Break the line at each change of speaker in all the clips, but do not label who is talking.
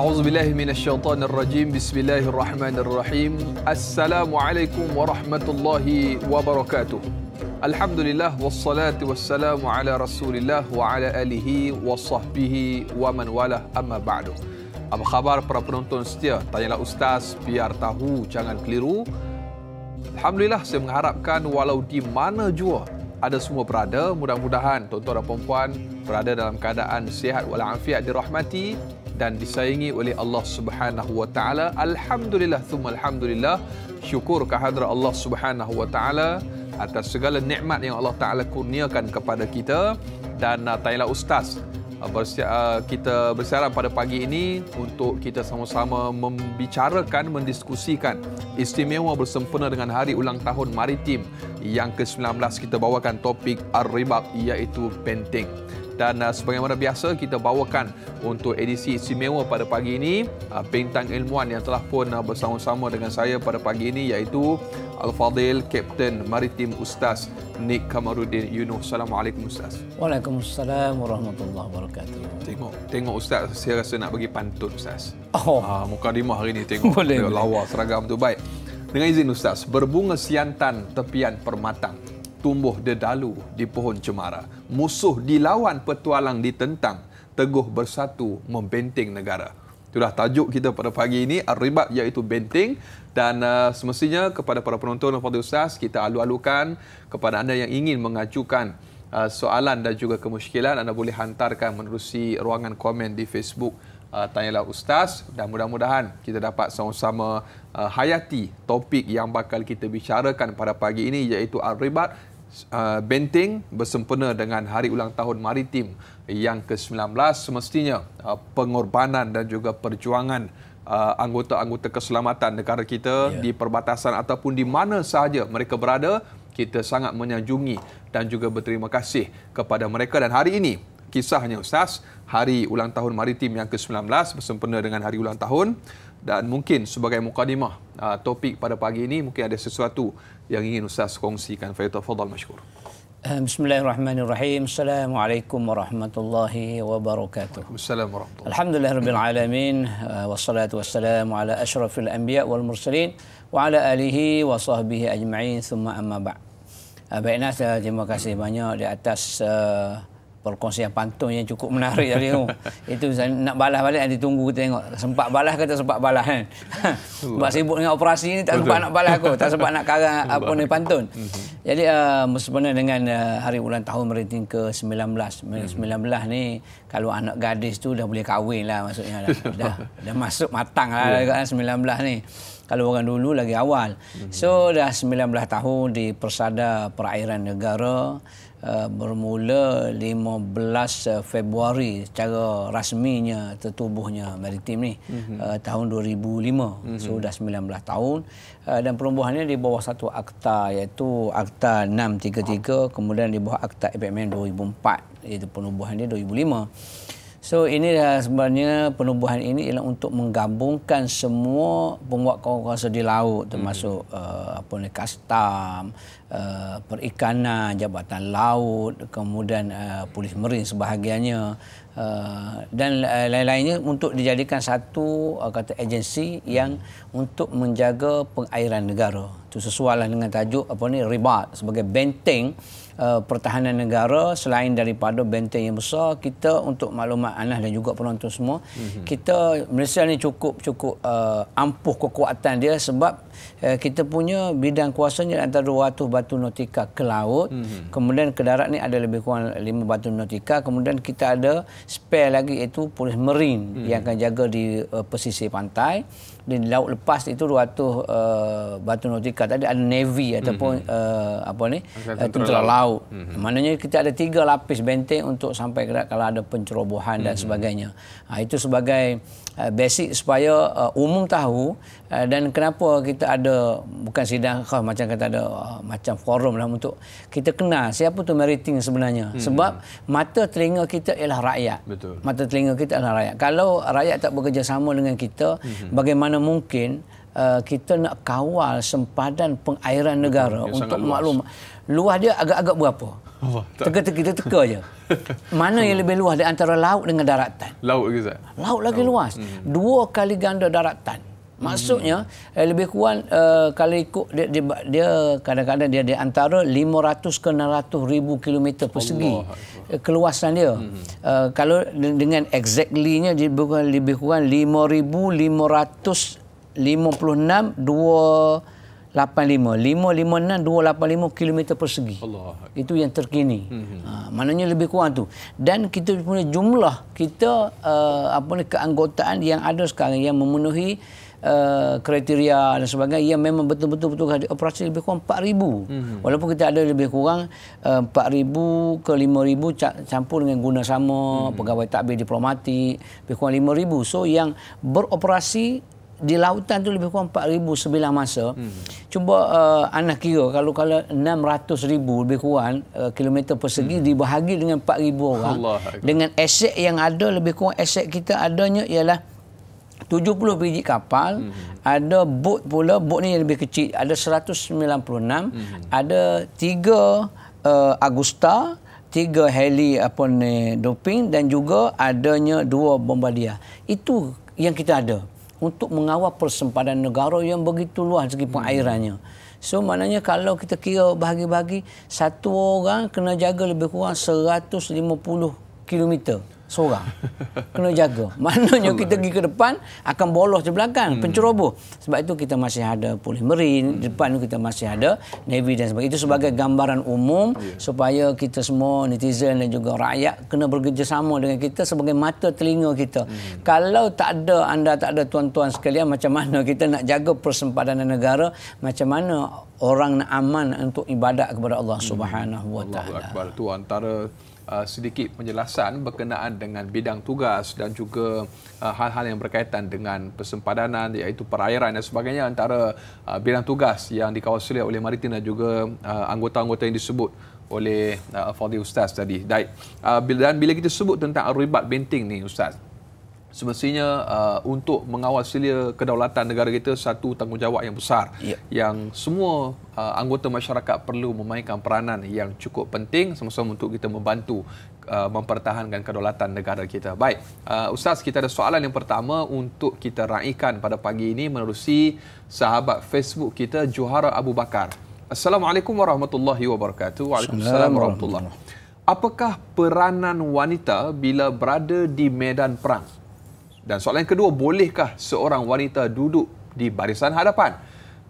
A'udzubillahi minasyaitonirrajim. Bismillahirrahmanirrahim. Assalamualaikum warahmatullahi wabarakatuh. Alhamdulillah wassalatu wassalamu ala Rasulillah wa ala alihi wa sahbihi wa man walah, amma ba'du. Apa khabar para penonton setia Tanyalah Ustaz, biar tahu jangan keliru. Alhamdulillah, saya mengharapkan walau di mana jua ada semua berada, mudah-mudahan tuan-tuan dan puan-puan berada dalam keadaan sihat walafiat, dirahmati dan disayangi oleh Allah Subhanahu wa taala. Alhamdulillah thumma alhamdulillah. Syukur kehadrat Allah Subhanahu wa taala atas segala nikmat yang Allah taala kurniakan kepada kita. Dan Tanyalah Ustaz, kita bersiaran pada pagi ini untuk kita sama-sama membicarakan, mendiskusikan istimewa bersempena dengan hari ulang tahun maritim yang ke-19. Kita bawakan topik Ar-Ribat, iaitu benteng. Dan sebagaimana biasa, kita bawakan untuk edisi istimewa pada pagi ini bintang ilmuwan yang telah pun bersama-sama dengan saya pada pagi ini, iaitu Al-Fadil Kapten Maritim Ustaz Nik Kamaruddin Yunus. Assalamualaikum Ustaz.
Waalaikumsalam warahmatullahi wabarakatuh.
Tengok Ustaz, saya rasa nak bagi pantun Ustaz. Mukadimah hari ini tengok.
Boleh.
Lawa seragam tu baik. Dengan izin Ustaz, berbunga siantan tepian permatang, tumbuh dedalu di pohon cemara, musuh dilawan, petualang ditentang, teguh bersatu membenteng negara. Itulah tajuk kita pada pagi ini, Ar-Ribat, iaitu benteng. Dan semestinya kepada para penonton dan Fadil Ustaz, kita alu-alukan kepada anda yang ingin mengajukan soalan dan juga kemusykilan, anda boleh hantarkan menerusi ruangan komen di Facebook Tanyalah Ustaz, dan mudah-mudahan kita dapat sama-sama hayati topik yang bakal kita bicarakan pada pagi ini, iaitu Ar-Ribat, benteng bersempena dengan hari ulang tahun maritim yang ke-19. Semestinya pengorbanan dan juga perjuangan anggota-anggota keselamatan negara kita di perbatasan ataupun di mana sahaja mereka berada, kita sangat menyanjungi dan juga berterima kasih kepada mereka. Dan hari ini kisahnya Ustaz, hari ulang tahun maritim yang ke-19 bersempena dengan hari ulang tahun. Dan mungkin sebagai mukadimah topik pada pagi ini, mungkin ada sesuatu yang ingin Ustaz kongsikan. Falyatafadhal mashkur.
Bismillahirrahmanirrahim. Assalamualaikum warahmatullahi wabarakatuh.
Assalamualaikum warahmatullahi.
Alhamdulillahirabbil alamin, wassalatu wassalamu ala asyrafil anbiya wal mursalin wa ala alihi wa sahbihi ajma'in, thumma amma ba'd. Baiklah, terima kasih banyak di atas perkongsian pantun yang cukup menarik tadi tu. Itu saya nak balas balik, nanti tunggu kita tengok sempat balas ke tak sempat balas kan. Sebab sibuk dengan operasi ni, tak sempat nak balas aku, tak sempat nak karang apa ni pantun. Jadi sebenarnya dengan hari ulang tahun maritim ke-19, 19 ni kalau anak gadis tu dah boleh kahwin lah, maksudnya dah masuk matang lah 19 ni. Kalau orang dulu lagi awal. So dah 19 tahun di Persada Perairan Negara. Bermula 15 Februari secara rasminya tertubuhnya maritim ni, tahun 2005. So dah 19 tahun, dan perubahannya di bawah satu akta, iaitu Akta 633, kemudian di bawah Akta APMN 2004, iaitu penubuhan dia 2005. So ini sebenarnya penubuhan ini ialah untuk menggabungkan semua penguat kuasa di laut, termasuk kastam, perikanan, jabatan laut, kemudian polis marin sebahagiannya, dan lain-lainnya, untuk dijadikan satu kata agensi yang untuk menjaga pengairan negara. Itu sesuai dengan tajuk Ribat, sebagai benteng pertahanan negara. Selain daripada benteng yang besar, kita, untuk maklumat Anas dan juga penonton semua, kita Malaysia ni cukup ampuh kekuatan dia, sebab kita punya bidang kuasanya antara 200 batu nautika ke laut, kemudian ke darat ni ada lebih kurang 5 batu nautika, kemudian kita ada spare lagi, iaitu polis marin yang akan jaga di pesisir pantai. Di laut lepas itu 200 batu nautika. Tadi ada navy ataupun tentera laut. Maknanya kita ada 3 lapis benteng untuk sampai kalau ada pencerobohan dan sebagainya. Itu sebagai basic supaya umum tahu. Dan kenapa kita ada, bukan sidang khas, macam kata ada macam forum lah, untuk kita kenal siapa tu maritim sebenarnya. Sebab mata telinga kita ialah rakyat. Betul. Mata telinga kita adalah rakyat. Kalau rakyat tak bekerjasama dengan kita, bagaimana mungkin kita nak kawal sempadan pengairan negara? Untuk maklum, luas dia agak-agak berapa? Kita teka je. Mana yang lebih luas di antara laut dengan daratan?
Laut lagi, Ustaz?
Laut lagi luas. 2 kali ganda daratan. Maksudnya lebih kurang kalau ikut dia kadang-kadang dia di antara 500 ke 600 ribu kilometer persegi keluasan dia. Kalau dengan exactly-nya dia lebih kurang 5,556 285 kilometer persegi. Itu yang terkini. Maknanya lebih kurang tu. Dan kita punya jumlah kita keanggotaan yang ada sekarang yang memenuhi kriteria dan sebagainya yang memang betul-betul dioperasi lebih kurang 4,000. Walaupun kita ada lebih kurang 4,000 ke 5,000 campur dengan guna sama, pegawai takbir diplomatik, lebih kurang 5,000. So yang beroperasi di lautan tu lebih kurang 4,000 sebilang masa. Cuba anak kira kalau 600,000 lebih kurang kilometer persegi dibahagi dengan 4,000 orang. Dengan aset yang ada lebih kurang aset kita adanya ialah 70 biji kapal, ada bot pula, bot ni yang lebih kecil, ada 196, ada 3 Agusta, 3 heli doping dan juga adanya 2 bombardier. Itu yang kita ada untuk mengawal persempadan negara yang begitu luas segi perairannya. So maknanya kalau kita kira bahagi-bahagi, satu orang kena jaga lebih kurang 150 kilometer seorang. Kena jaga. Maknanya kita pergi ke depan akan bolos di belakang, penceroboh. Sebab itu kita masih ada polis marine, depan tu kita masih ada navy dan sebagainya. Itu sebagai gambaran umum supaya kita semua netizen dan juga rakyat kena bekerjasama dengan kita sebagai mata telinga kita. Kalau tak ada anda, tak ada tuan-tuan sekalian, macam mana kita nak jaga persempadanan negara, macam mana orang nak aman untuk ibadat kepada Allah Subhanahu Wa Taala.
Itu antara sedikit penjelasan berkenaan dengan bidang tugas dan juga hal-hal yang berkaitan dengan persempadanan iaitu perairan dan sebagainya antara bidang tugas yang dikawal oleh Maritim dan juga anggota-anggota yang disebut oleh Fadhil Ustaz tadi. Dan bila kita sebut tentang Ar-Ribat Benting ni Ustaz, semestinya untuk mengawal selia kedaulatan negara kita satu tanggungjawab yang besar yang semua anggota masyarakat perlu memainkan peranan yang cukup penting sama-sama untuk kita membantu mempertahankan kedaulatan negara kita. Baik, Ustaz, kita ada soalan yang pertama untuk kita raikan pada pagi ini menerusi sahabat Facebook kita Johara Abu Bakar. Assalamualaikum warahmatullahi wabarakatuh. Waalaikumsalam warahmatullahi wabarakatuh. Apakah peranan wanita bila berada di medan perang? Dan soalan yang kedua, bolehkah seorang wanita duduk di barisan hadapan?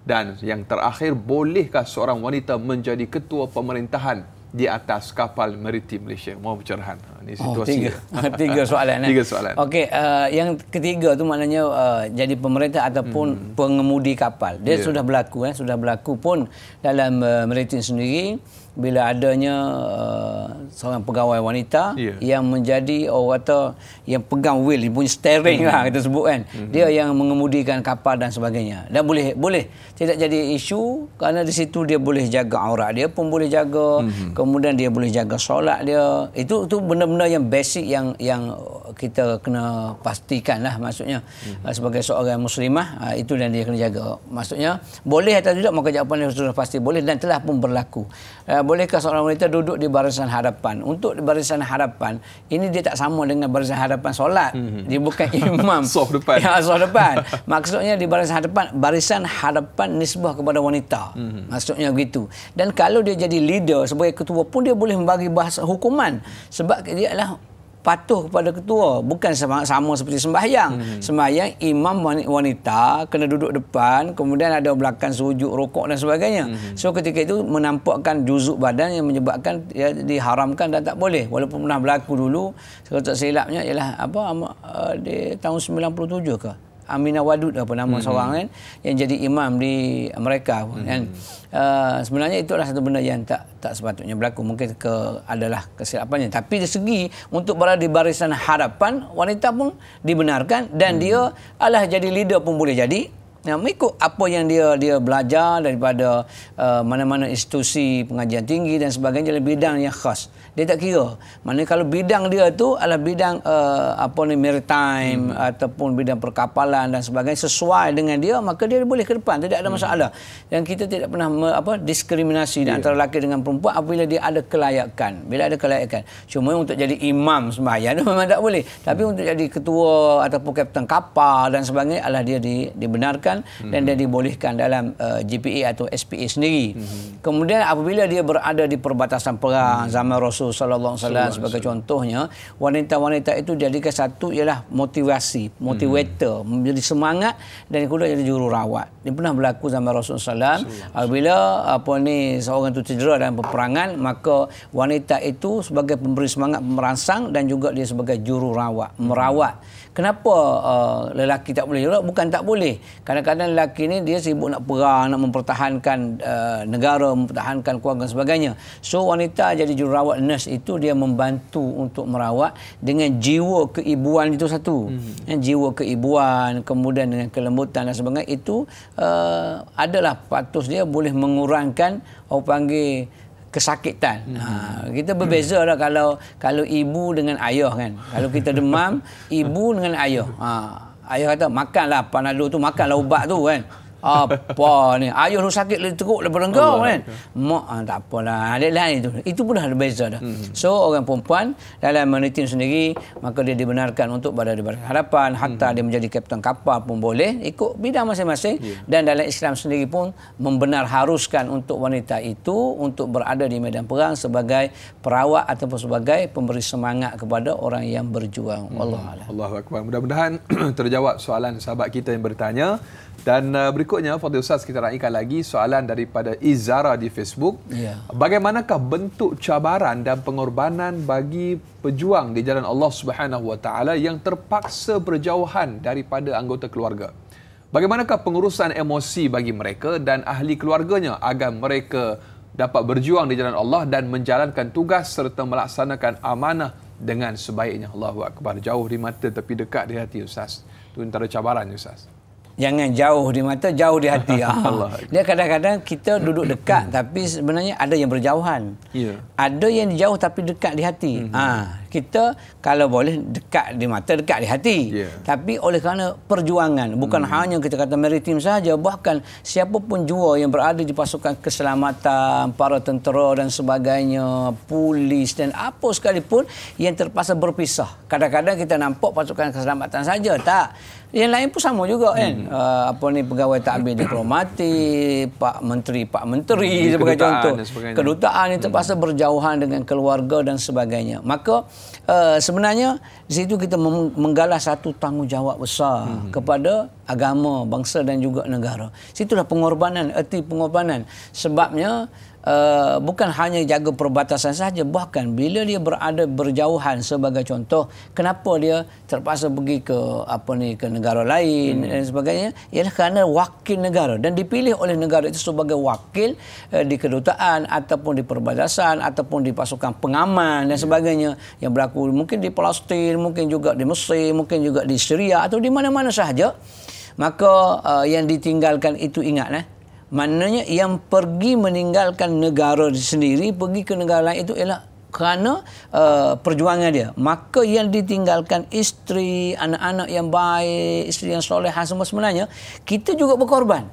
Dan yang terakhir, bolehkah seorang wanita menjadi ketua pemerintahan di atas kapal maritim Malaysia? Mohon pencerahan. Ini situasi.
Tiga soalan.
Tiga soalan.
Okey, yang ketiga tu maknanya jadi pemerintah ataupun pengemudi kapal. Dia sudah berlaku pun dalam maritim sendiri. Bila adanya seorang pegawai wanita yang menjadi orang kata yang pegang wheel, dia punya steering lah kita sebut kan. Dia yang mengemudikan kapal dan sebagainya. Dan boleh tidak jadi isu kerana di situ dia boleh jaga aurat dia pun boleh jaga. Kemudian dia boleh jaga solat dia. Itu benda-benda yang basic yang kita kena pastikan lah maksudnya. Sebagai seorang muslimah itu yang dia kena jaga. Maksudnya boleh atau tidak, maka jawapan dia sudah pasti boleh dan telah pun berlaku. Bolehkah seorang wanita duduk di barisan hadapan? Untuk di barisan hadapan, ini dia tak sama dengan barisan hadapan solat. Dia bukan imam.
Sof depan.
Sof depan. Maksudnya di barisan hadapan nisbah kepada wanita. Maksudnya begitu. Dan kalau dia jadi leader sebagai ketua pun dia boleh membagi bahasa hukuman. Sebab dia adalah patuh kepada ketua, bukan sama seperti sembahyang. Sembahyang imam wanita kena duduk depan, kemudian ada belakang sujud, rukuk dan sebagainya. So ketika itu menampakkan juzuk badan yang menyebabkan dia diharamkan dan tak boleh. Walaupun pernah berlaku dulu, kalau tak silapnya ialah di tahun 97 ke? Aminah Wadud apa nama seorang kan yang jadi imam di Amerika kan. Sebenarnya itu adalah satu benda yang tak sepatutnya berlaku. Mungkin adalah kesilapannya. Tapi dari segi untuk berada di barisan hadapan, wanita pun dibenarkan dan dia adalah jadi leader pun boleh jadi. Mengikut apa yang dia belajar daripada mana-mana institusi pengajian tinggi dan sebagainya dalam bidang yang khas. Dia tak kira. Maknanya kalau bidang dia tu adalah bidang maritime ataupun bidang perkapalan dan sebagainya, sesuai dengan dia, maka dia boleh ke depan, tidak ada masalah. Dan kita tidak pernah diskriminasi antara lelaki dengan perempuan apabila dia ada kelayakan. Bila ada kelayakan. Cuma untuk jadi imam sembahyang memang tak boleh. Tapi untuk jadi ketua ataupun kapten kapal dan sebagainya adalah dia dibenarkan dan dia dibolehkan dalam GPA atau SPA sendiri. Kemudian apabila dia berada di perbatasan perang zaman Rasul sallallahu alaihi wasallam sebagai contohnya, wanita-wanita itu jadikan satu ialah motivator, menjadi semangat, dan kedua jadi jururawat. Ini pernah berlaku zaman Rasul sallallahu alaihi wasallam. Apabila seorang itu cedera dalam peperangan, maka wanita itu sebagai pemberi semangat, merangsang, dan juga dia sebagai jururawat, merawat. Kenapa lelaki tak boleh? Bukan tak boleh. Kadang-kadang lelaki ni dia sibuk nak perang, nak mempertahankan negara, mempertahankan keluarga dan sebagainya. So wanita jadi jururawat, nurse itu dia membantu untuk merawat dengan jiwa keibuan itu satu. Jiwa keibuan, kemudian dengan kelembutan dan sebagainya, itu adalah patus dia boleh mengurangkan orang panggil kesakitan. Kita berbeza lah kalau ibu dengan ayah kan. Kalau kita demam, ibu dengan ayah. Ayah kata makanlah Panadol tu, makanlah ubat tu kan. Apa ni, ayah tu sakit lebih teruk daripada engkau kan. Mak tak apalah, lain itu pun dah ada beza dah. So orang perempuan dalam maritim sendiri, maka dia dibenarkan untuk berada di baris hadapan, hatta dia menjadi kapten kapal pun boleh, ikut bidang masing-masing. Dan dalam Islam sendiri pun membenar haruskan untuk wanita itu untuk berada di medan perang sebagai perawat ataupun sebagai pemberi semangat kepada orang yang berjuang.
Allahu Akbar. Mudah-mudahan terjawab soalan sahabat kita yang bertanya. Dan berikutnya, Fadil Ustaz, kita raikan lagi soalan daripada Izara di Facebook. Bagaimanakah bentuk cabaran dan pengorbanan bagi pejuang di jalan Allah Subhanahu Wa Taala yang terpaksa berjauhan daripada anggota keluarga? Bagaimanakah pengurusan emosi bagi mereka dan ahli keluarganya agar mereka dapat berjuang di jalan Allah dan menjalankan tugas serta melaksanakan amanah dengan sebaiknya? Allahu Akbar. Jauh di mata tapi dekat di hati, Ustaz. Itu antara cabaran, Ustaz.
Jangan jauh di mata, jauh di hati. Dia kadang-kadang kita duduk dekat tapi sebenarnya ada yang berjauhan. Ada yang jauh tapi dekat di hati. Kita kalau boleh dekat di mata, dekat di hati. Tapi oleh kerana perjuangan, bukan hanya kita kata maritim saja, bahkan siapa pun jua yang berada di pasukan keselamatan, para tentera dan sebagainya, polis dan apa sekalipun yang terpaksa berpisah. Kadang-kadang kita nampak pasukan keselamatan saja, tak. Yang lain pun sama juga kan. Pegawai takbir diplomatik, Pak Menteri sebagai contoh. Kedutaan yang terpaksa berjauhan dengan keluarga dan sebagainya. Maka sebenarnya di situ kita menggalas satu tanggungjawab besar kepada agama, bangsa dan juga negara. Situlah pengorbanan, erti pengorbanan. Sebabnya bukan hanya jaga perbatasan saja, bahkan bila dia berada berjauhan sebagai contoh, kenapa dia terpaksa pergi ke negara lain dan sebagainya, ialah kerana wakil negara dan dipilih oleh negara itu sebagai wakil di kedutaan ataupun di perbatasan ataupun di pasukan pengaman dan sebagainya yang berlaku mungkin di Palestin, mungkin juga di Mesir, mungkin juga di Syria atau di mana-mana sahaja. Maka yang ditinggalkan itu ingatlah, maknanya yang pergi meninggalkan negara sendiri, pergi ke negara lain itu ialah kerana perjuangan dia. Maka yang ditinggalkan isteri, anak-anak yang baik, isteri yang solehah, semua sebenarnya kita juga berkorban.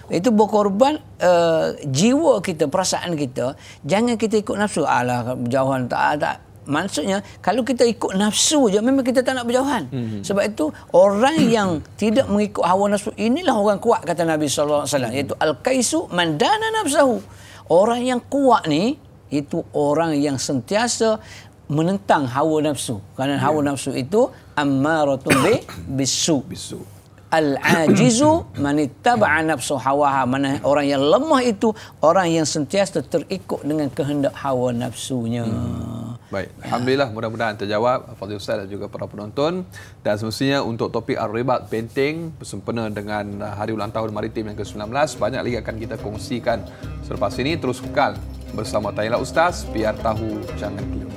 Itu berkorban jiwa kita, perasaan kita. Jangan kita ikut nafsu. Alah, berjauhan tak. Maksudnya kalau kita ikut nafsu je, memang kita tak nak berjauhan. Sebab itu orang yang tidak mengikut hawa nafsu, inilah orang kuat, kata Nabi sallallahu alaihi wasallam, iaitu al-kaisu man dana nafsahu. Orang yang kuat ni itu orang yang sentiasa menentang hawa nafsu. Kerana hawa nafsu itu ammaratun bisu. Al-ajizu man ittaba'a nafsu hawaha. Mana orang yang lemah itu orang yang sentiasa terikut dengan kehendak hawa nafsunya.
Baik, alhamdulillah, mudah-mudahan terjawab Fadil Ustaz dan juga para penonton. Dan semestinya untuk topik Ar-Ribat Penting bersempena dengan Hari Ulang Tahun Maritim yang ke-19, banyak lagi akan kita kongsikan selepas ini. Terus kekal bersama Tanyalah Ustaz, biar tahu jangan keliru.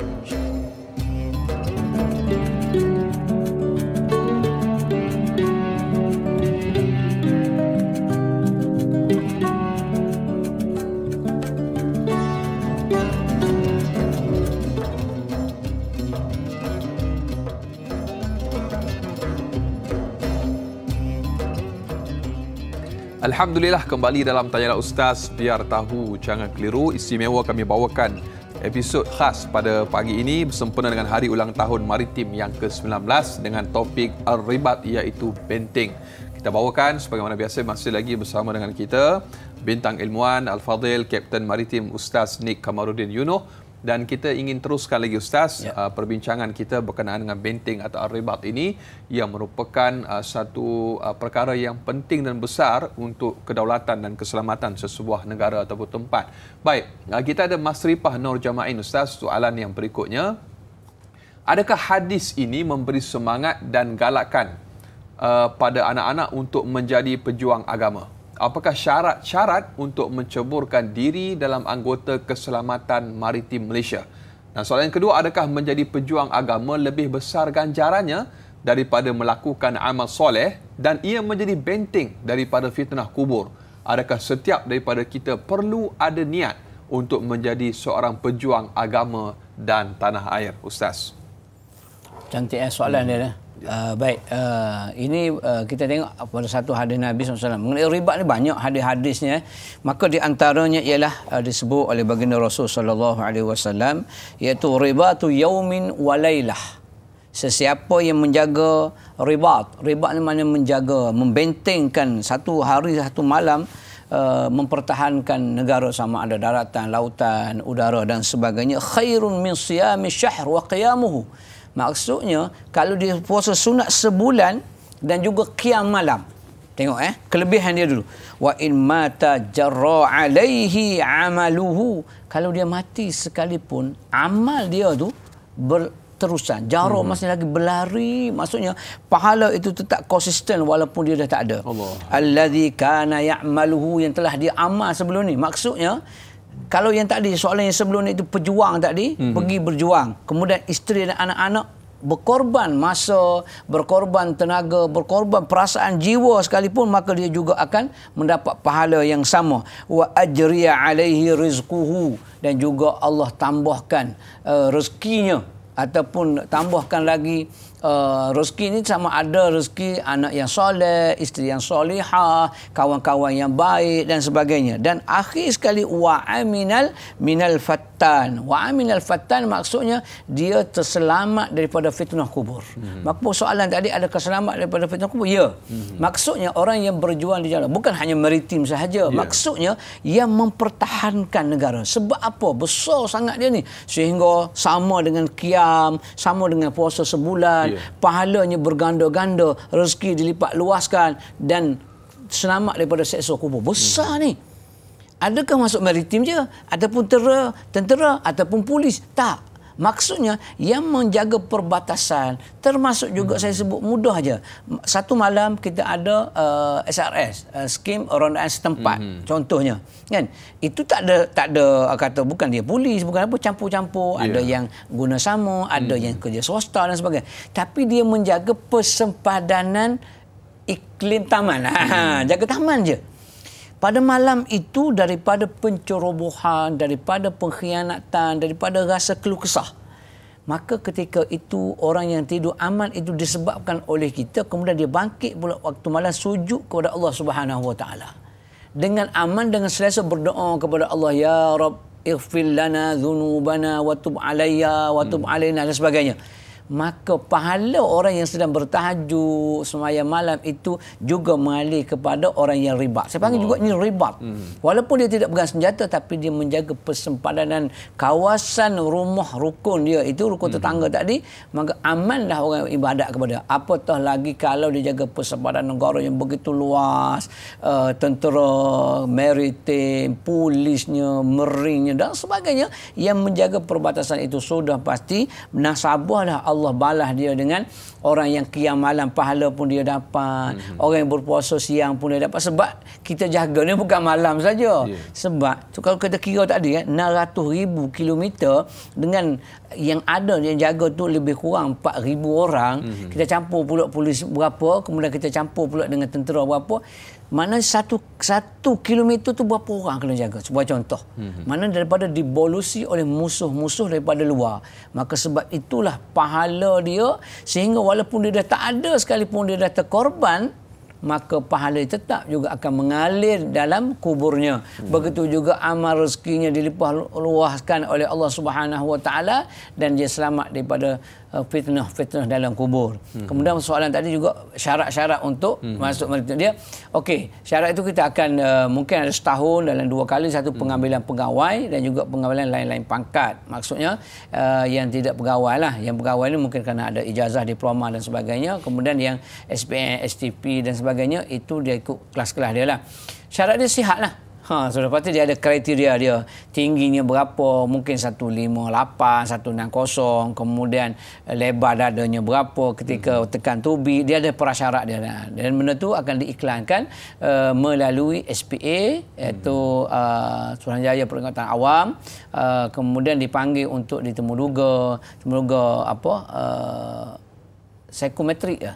Alhamdulillah, kembali dalam Tanyalah Ustaz, biar tahu jangan keliru. Istimewa kami bawakan episod khas pada pagi ini bersempena dengan Hari Ulang Tahun Maritim yang ke-19 dengan topik Ar-Ribat, iaitu benteng. Kita bawakan sebagaimana biasa masih lagi bersama dengan kita bintang ilmuwan Al-Fadhil Kapten Maritim Ustaz Nik Kamaruddin Yunuh. Dan kita ingin teruskan lagi Ustaz perbincangan kita berkenaan dengan benteng atau Ar-Ribat ini yang merupakan satu perkara yang penting dan besar untuk kedaulatan dan keselamatan sesebuah negara ataupun tempat. Baik, kita ada Mas Ripah Nur Jama'in Ustaz. Soalan yang berikutnya, adakah hadis ini memberi semangat dan galakan pada anak-anak untuk menjadi pejuang agama? Apakah syarat-syarat untuk menceburkan diri dalam anggota keselamatan maritim Malaysia? Dan soalan yang kedua, adakah menjadi pejuang agama lebih besar ganjarannya daripada melakukan amal soleh dan ia menjadi benteng daripada fitnah kubur? Adakah setiap daripada kita perlu ada niat untuk menjadi seorang pejuang agama dan tanah air, Ustaz?
Cantik soalan dia. Baik, ini kita tengok pada satu hadis Nabi SAW. Mengenai ribat ni banyak hadis-hadisnya. Maka di antaranya ialah disebut oleh baginda Rasul SAW, iaitu ribatu yaumin walailah. Sesiapa yang menjaga ribat ni maknanya menjaga, membentengkan satu hari satu malam, mempertahankan negara sama ada daratan, lautan, udara dan sebagainya, khairun min siyami syahr wa qiyamuhu. Maksudnya, kalau dia puasa sunat sebulan dan juga qiyam malam. Tengok kelebihan dia dulu. Wa in mata jarra alaihi amaluhu. Kalau dia mati sekalipun, amal dia tu berterusan. Jarra masih lagi berlari. Maksudnya, pahala itu tetap konsisten walaupun dia dah tak ada. Allazi kana ya'maluhu, yang telah dia amal sebelum ni. Maksudnya, kalau yang tadi, soalan yang sebelum itu pejuang tadi, pergi berjuang. Kemudian isteri dan anak-anak berkorban masa, berkorban tenaga, berkorban perasaan jiwa sekalipun, maka dia juga akan mendapat pahala yang sama. Wa ajriya alaihi rizquhu, dan juga Allah tambahkan rezekinya, ataupun tambahkan lagi rezeki ini sama ada rezeki anak yang soleh, isteri yang solihah, kawan-kawan yang baik dan sebagainya. Dan akhir sekali, minal fattan. Wa aminal fattan maksudnya dia terselamat daripada fitnah kubur. Maka soalan tadi, adakah selamat daripada fitnah kubur? Ya. Maksudnya orang yang berjuang di jalan, bukan hanya maritim sahaja. Maksudnya yang mempertahankan negara. Sebab apa? Besar sangat dia ni. Sehingga sama dengan qiyam, sama dengan puasa sebulan, pahalanya berganda-ganda, rezeki dilipat luaskan dan selamat daripada seksa kubur. Besar ni. Adakah masuk maritim je? Ataupun tentera ataupun polis? Tak. Maksudnya yang menjaga perbatasan, termasuk juga saya sebut mudah aja. Satu malam kita ada SRS, skim rondaan setempat, contohnya, kan? Itu tak ada kata bukan dia polis, bukan apa, campur-campur. Ada yang guna sama, ada yang kerja swasta dan sebagainya. Tapi dia menjaga persempadanan iklim taman. Jaga taman je. Pada malam itu, daripada pencerobohan, daripada pengkhianatan, daripada rasa keluh kesah, maka ketika itu orang yang tidur aman itu disebabkan oleh kita, kemudian dia bangkit pula waktu malam sujud kepada Allah Subhanahu Wa Taala dengan aman, dengan selesa berdoa kepada Allah, ya Rabb ighfir lana dhunubana wa tub alayya wa tub alaina dan sebagainya. Maka pahala orang yang sedang bertahajud sembahyang malam itu juga mengalir kepada orang yang ribat. Saya panggil juga ini ribat. Walaupun dia tidak pegang senjata, tapi dia menjaga persempadanan kawasan rumah rukun dia, itu rukun tetangga tadi, maka amanlah orang ibadat kepada. Apatah lagi kalau dia jaga persempadanan negara yang begitu luas, tentera, maritim, polisnya, marinnya dan sebagainya yang menjaga perbatasan itu. Sudah pasti nasabahlah Allah balas dia dengan orang yang qiyam malam, pahala pun dia dapat. Orang yang berpuasa siang pun dia dapat. Sebab kita jaga ni bukan malam saja. Sebab kalau kita kira tadi 600,000 kilometer dengan yang ada yang jaga tu lebih kurang 4,000 orang. Kita campur pula polis berapa, kemudian kita campur pula dengan tentera berapa. Mana satu kilometer tu berapa orang kena jaga? Sebuah contoh. Mana daripada dibolusi oleh musuh-musuh daripada luar. Maka sebab itulah pahala dia, sehingga walaupun dia dah tak ada sekalipun, dia dah terkorban, maka pahala tetap juga akan mengalir dalam kuburnya. Begitu juga amal rezekinya dilimpah luaskan oleh Allah Subhanahu Wa Taala dan dia selamat daripada fitnah-fitnah dalam kubur. Kemudian soalan tadi juga syarat-syarat untuk masuk dia. Okey, syarat itu kita akan mungkin ada setahun dalam 2 kali, satu pengambilan pegawai dan juga pengambilan lain-lain pangkat. Maksudnya yang tidak pegawai lah. Yang pegawai ini mungkin kerana ada ijazah, diploma dan sebagainya. Kemudian yang SPM, STP dan sebagainya itu dia ikut kelas-kelas dia lah. Syarat dia sihat lah. So lepas tu dia ada kriteria dia. Tingginya berapa, mungkin 158, 160, kemudian lebar dadanya berapa ketika tekan tubi, dia ada prasyarat dia. Dan benda tu akan diiklankan melalui SPA, iaitu Suruhanjaya Peringatan Awam, kemudian dipanggil untuk ditemuduga psikometrik lah.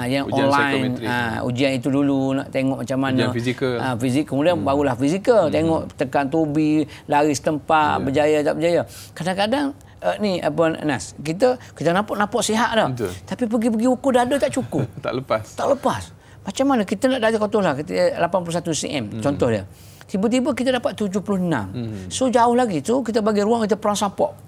Yang ujian online ujian itu dulu nak tengok macam mana
ujian fizikal
kemudian barulah fizikal tengok tekan tubi, lari setempat, berjaya tak berjaya. Kadang-kadang ni apa Nas, kita nampak sihat dah. Betul. Tapi pergi ukur dada tak cukup. tak lepas. Macam mana kita nak dada katalah kita 81 cm contoh dia. Tiba-tiba kita dapat 76. So jauh lagi tu kita bagi ruang, kita perang sampok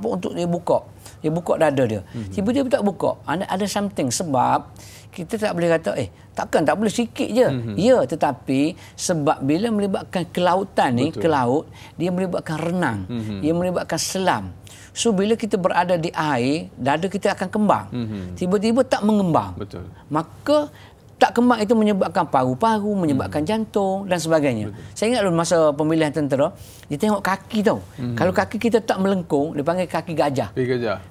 untuk dia buka dada dia. Tiba-tiba tak buka. Ada something, sebab kita tak boleh kata takkan tak boleh sikit je. Ya, tetapi sebab bila melibatkan kelautan ni, ke laut, dia melibatkan renang, dia melibatkan selam. So bila kita berada di air, dada kita akan kembang. Tiba-tiba tak mengembang. Betul. Maka tak kembang itu menyebabkan paru-paru, menyebabkan jantung dan sebagainya. Saya ingat dulu masa pemilihan tentera, dia tengok kaki tau. Kalau kaki kita tak melengkung, dia panggil kaki gajah.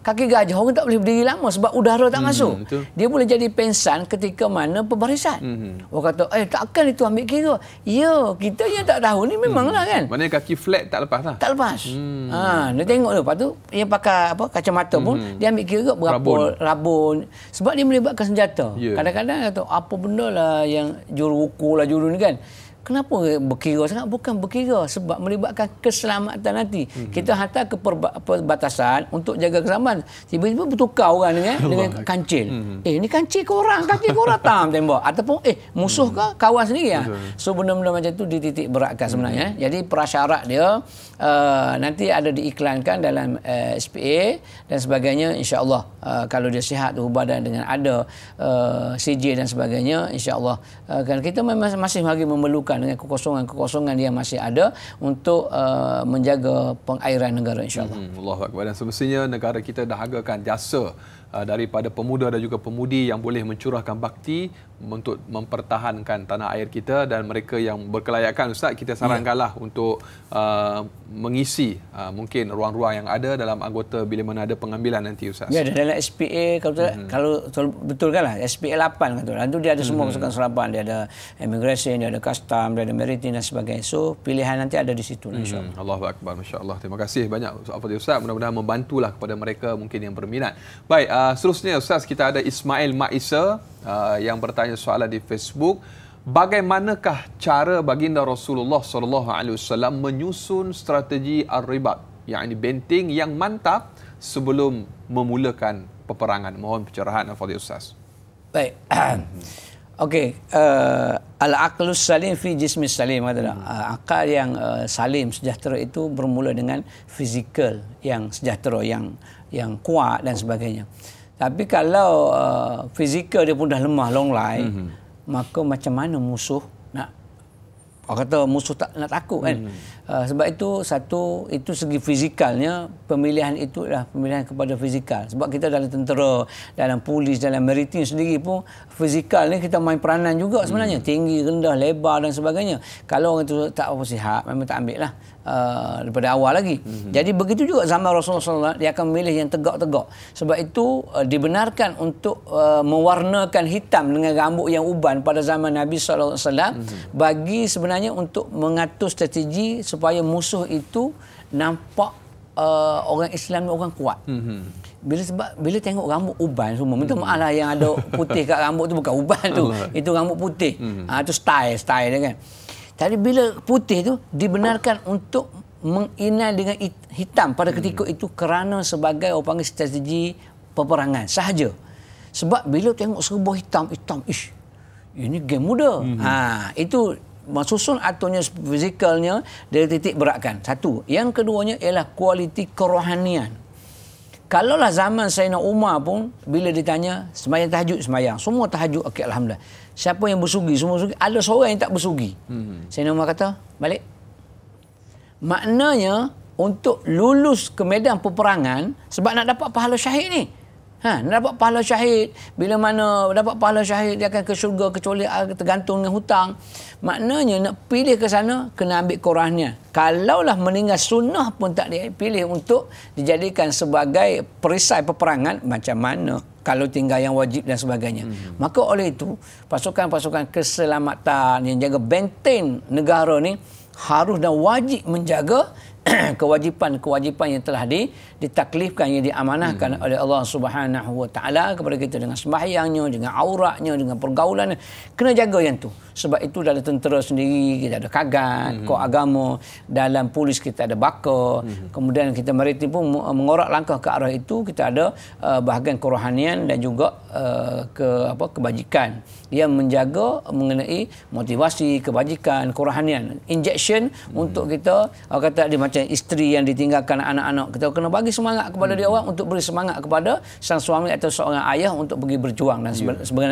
Kaki gajah, orang tak boleh berdiri lama sebab udara tak masuk. Betul. Dia boleh jadi pengsan ketika mana pembarisan. Orang kata, takkan itu ambil kira. Ya, kita yang tak tahu ni memanglah kan.
Maknanya kaki flat tak lepas lah.
Tak lepas. Dia tengok tu. Lepas tu, dia pakai kacamata pun, dia ambil kira berapa rabun. Sebab dia melibatkan senjata. Kadang-kadang kata, apa benda lah yang juru ukur lah juru ni kan. Kenapa berkira sangat? Bukan berkira, sebab melibatkan keselamatan nanti. Kita hantar ke perbatasan untuk jaga keselamatan. Tiba-tiba bertukar orang dengan kancil. Ni kancil korang tam tembak. Ataupun musuh ke kawan sendiri ya. So benda-benda macam tu dititik beratkan sebenarnya. Jadi prasyarat dia nanti ada diiklankan dalam SPA dan sebagainya, insya-Allah. Kalau dia sihat tubuh badan dengan ada CJ dan sebagainya, insya-Allah kan kita masih lagi memerlukan dengan kekosongan yang masih ada untuk menjaga pengairan negara, insya-Allah.
Allahu Akbar. Dan semestinya negara kita dahagakan jasa daripada pemuda dan juga pemudi yang boleh mencurahkan bakti untuk mempertahankan tanah air kita, dan mereka yang berkelayakan, Ustaz, kita sarankanlah untuk mengisi mungkin ruang-ruang yang ada dalam anggota bila mana ada pengambilan nanti, Ustaz. Ya,
dalam SPA kalau betul kan lah, SPA 8 kata. Lalu dia ada semua pasukan serapan, dia ada immigration, dia ada custom, dia ada maritim dan sebagainya. So pilihan nanti ada di situ, insya-Allah.
Allahu Akbar, masya-Allah. Terima kasih banyak Ustaz. Mudah-mudahan membantulah kepada mereka mungkin yang berminat. Baik, seterusnya Ustaz, kita ada Ismail Maisa yang bertanya soalan di Facebook. Bagaimanakah cara baginda Rasulullah SAW menyusun strategi ar-ribat, yakni benting yang mantap sebelum memulakan peperangan? Mohon pencerahan Al-Fadhil Ustaz.
Baik. Okey, al-aqlus salim fi jismis salim, akal yang salim, sejahtera itu bermula dengan fizikal yang sejahtera, yang kuat dan sebagainya. Tapi kalau fizikal dia pun dah lemah, longlai, maka macam mana musuh nak, orang kata musuh tak nak takut kan. Sebab itu segi fizikalnya, pemilihan itu adalah pemilihan kepada fizikal. Sebab kita dalam tentera, dalam polis, dalam maritim sendiri pun fizikal ni kita main peranan juga sebenarnya. Tinggi, rendah, lebar dan sebagainya. Kalau orang itu tak apa sihat, memang tak ambil lah daripada awal lagi. Jadi begitu juga zaman Rasulullah SAW, dia akan memilih yang tegak-tegak. Sebab itu dibenarkan untuk mewarnakan hitam dengan rambut yang uban pada zaman Nabi SAW bagi sebenarnya untuk mengatur strategi supaya musuh itu nampak orang Islam ni orang kuat. Bila tengok rambut uban semua, minta maaf lah yang ada putih kat rambut tu, bukan uban tu. Itu rambut putih. Itu style dia kan. Tapi bila putih tu dibenarkan untuk menginai dengan hitam pada ketika itu kerana sebagai orang panggil strategi peperangan sahaja. Sebab bila tengok serba hitam, ini game muda. Itu susun aturnya fizikalnya dari titik beratkan. Satu. Yang keduanya ialah kualiti kerohanian. Kalaulah zaman Sayyidina Umar pun bila ditanya sembahyang tahajud, sembahyang. Semua tahajud, okey, alhamdulillah. Siapa yang bersugi? Semua bersugi. Ada seorang yang tak bersugi. Sayyidina Umar kata, balik. Maknanya untuk lulus ke medan peperangan sebab nak dapat pahala syahid ni. Nak dapat pahala syahid. Bila mana dapat pahala syahid, dia akan ke syurga kecuali tergantung dengan hutang. Maknanya nak pilih ke sana, kena ambil kerohanian. Kalaulah meninggal sunnah pun tak dipilih untuk dijadikan sebagai perisai peperangan, macam mana kalau tinggal yang wajib dan sebagainya. Maka oleh itu, pasukan-pasukan keselamatan yang jaga benteng negara ni harus dan wajib menjaga kewajipan-kewajipan yang telah ditaklifkan, yang diamanahkan oleh Allah Subhanahu Wa Taala kepada kita dengan sembahyangnya, dengan auratnya, dengan pergaulannya. Kena jaga yang tu. Sebab itu dalam tentera sendiri kita ada kagat, kor agama, dalam polis kita ada baka. Kemudian kita maritim pun mengorak langkah ke arah itu, kita ada bahagian kerohanian dan juga kebajikan yang menjaga mengenai motivasi, kebajikan, kerohanian. Injection untuk kita, kata dia macam isteri yang ditinggalkan anak-anak, kita kena bagi semangat kepada dia orang untuk beri semangat kepada sang suami atau seorang ayah untuk pergi berjuang. Dan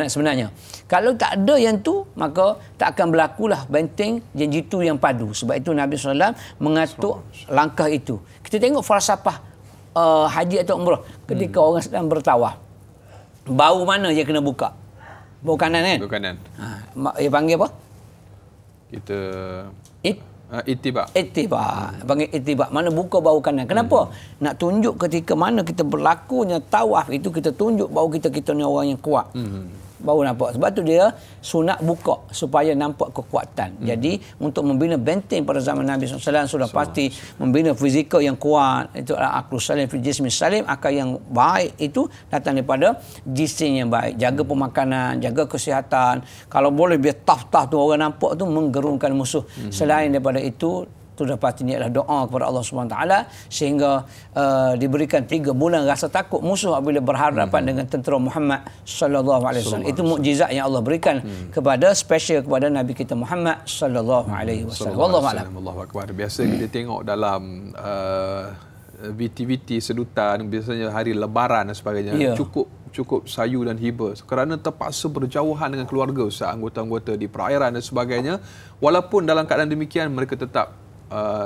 sebenarnya kalau tak ada yang tu, maka tak akan berlakulah benteng yang jitu yang padu. Sebab itu Nabi SAW mengatur langkah itu. Kita tengok falsafah haji atau umrah ketika orang sedang bertawaf. Bau mana yang kena buka? Bau kanan kan?
Bau kanan.
Dia panggil apa?
Kita ittiba. Panggil ittiba. Mana buka bau kanan. Kenapa? Nak tunjuk ketika mana kita berlakunya tawaf itu, kita tunjuk bahawa kita ni orang yang kuat. Baru nampak. Sebab tu dia sunat buka supaya nampak kekuatan. Jadi untuk membina benteng pada zaman Nabi SAW sudah pasti membina fizikal yang kuat. Itu adalah aklus salim fi jismi salim. Akal yang baik itu datang daripada jisim yang baik. Jaga pemakanan, jaga kesihatan. Kalau boleh biar tough tu orang nampak tu menggerunkan musuh. Selain daripada itu, sudah pastinya adalah doa kepada Allah SWT sehingga diberikan 3 bulan rasa takut musuh apabila berhadapan dengan tentera Muhammad sallallahu alaihi wasallam. Itu mukjizat yang Allah berikan kepada special kepada Nabi kita Muhammad sallallahu alaihi wasallam. Wallahu a'lam. Allahu akbar. Biasa kita tengok dalam VT sedutan, biasanya hari lebaran dan sebagainya, cukup sayu dan hibah kerana terpaksa berjauhan dengan keluarga, Ustaz, anggota-anggota di perairan dan sebagainya. Walaupun dalam keadaan demikian, mereka tetap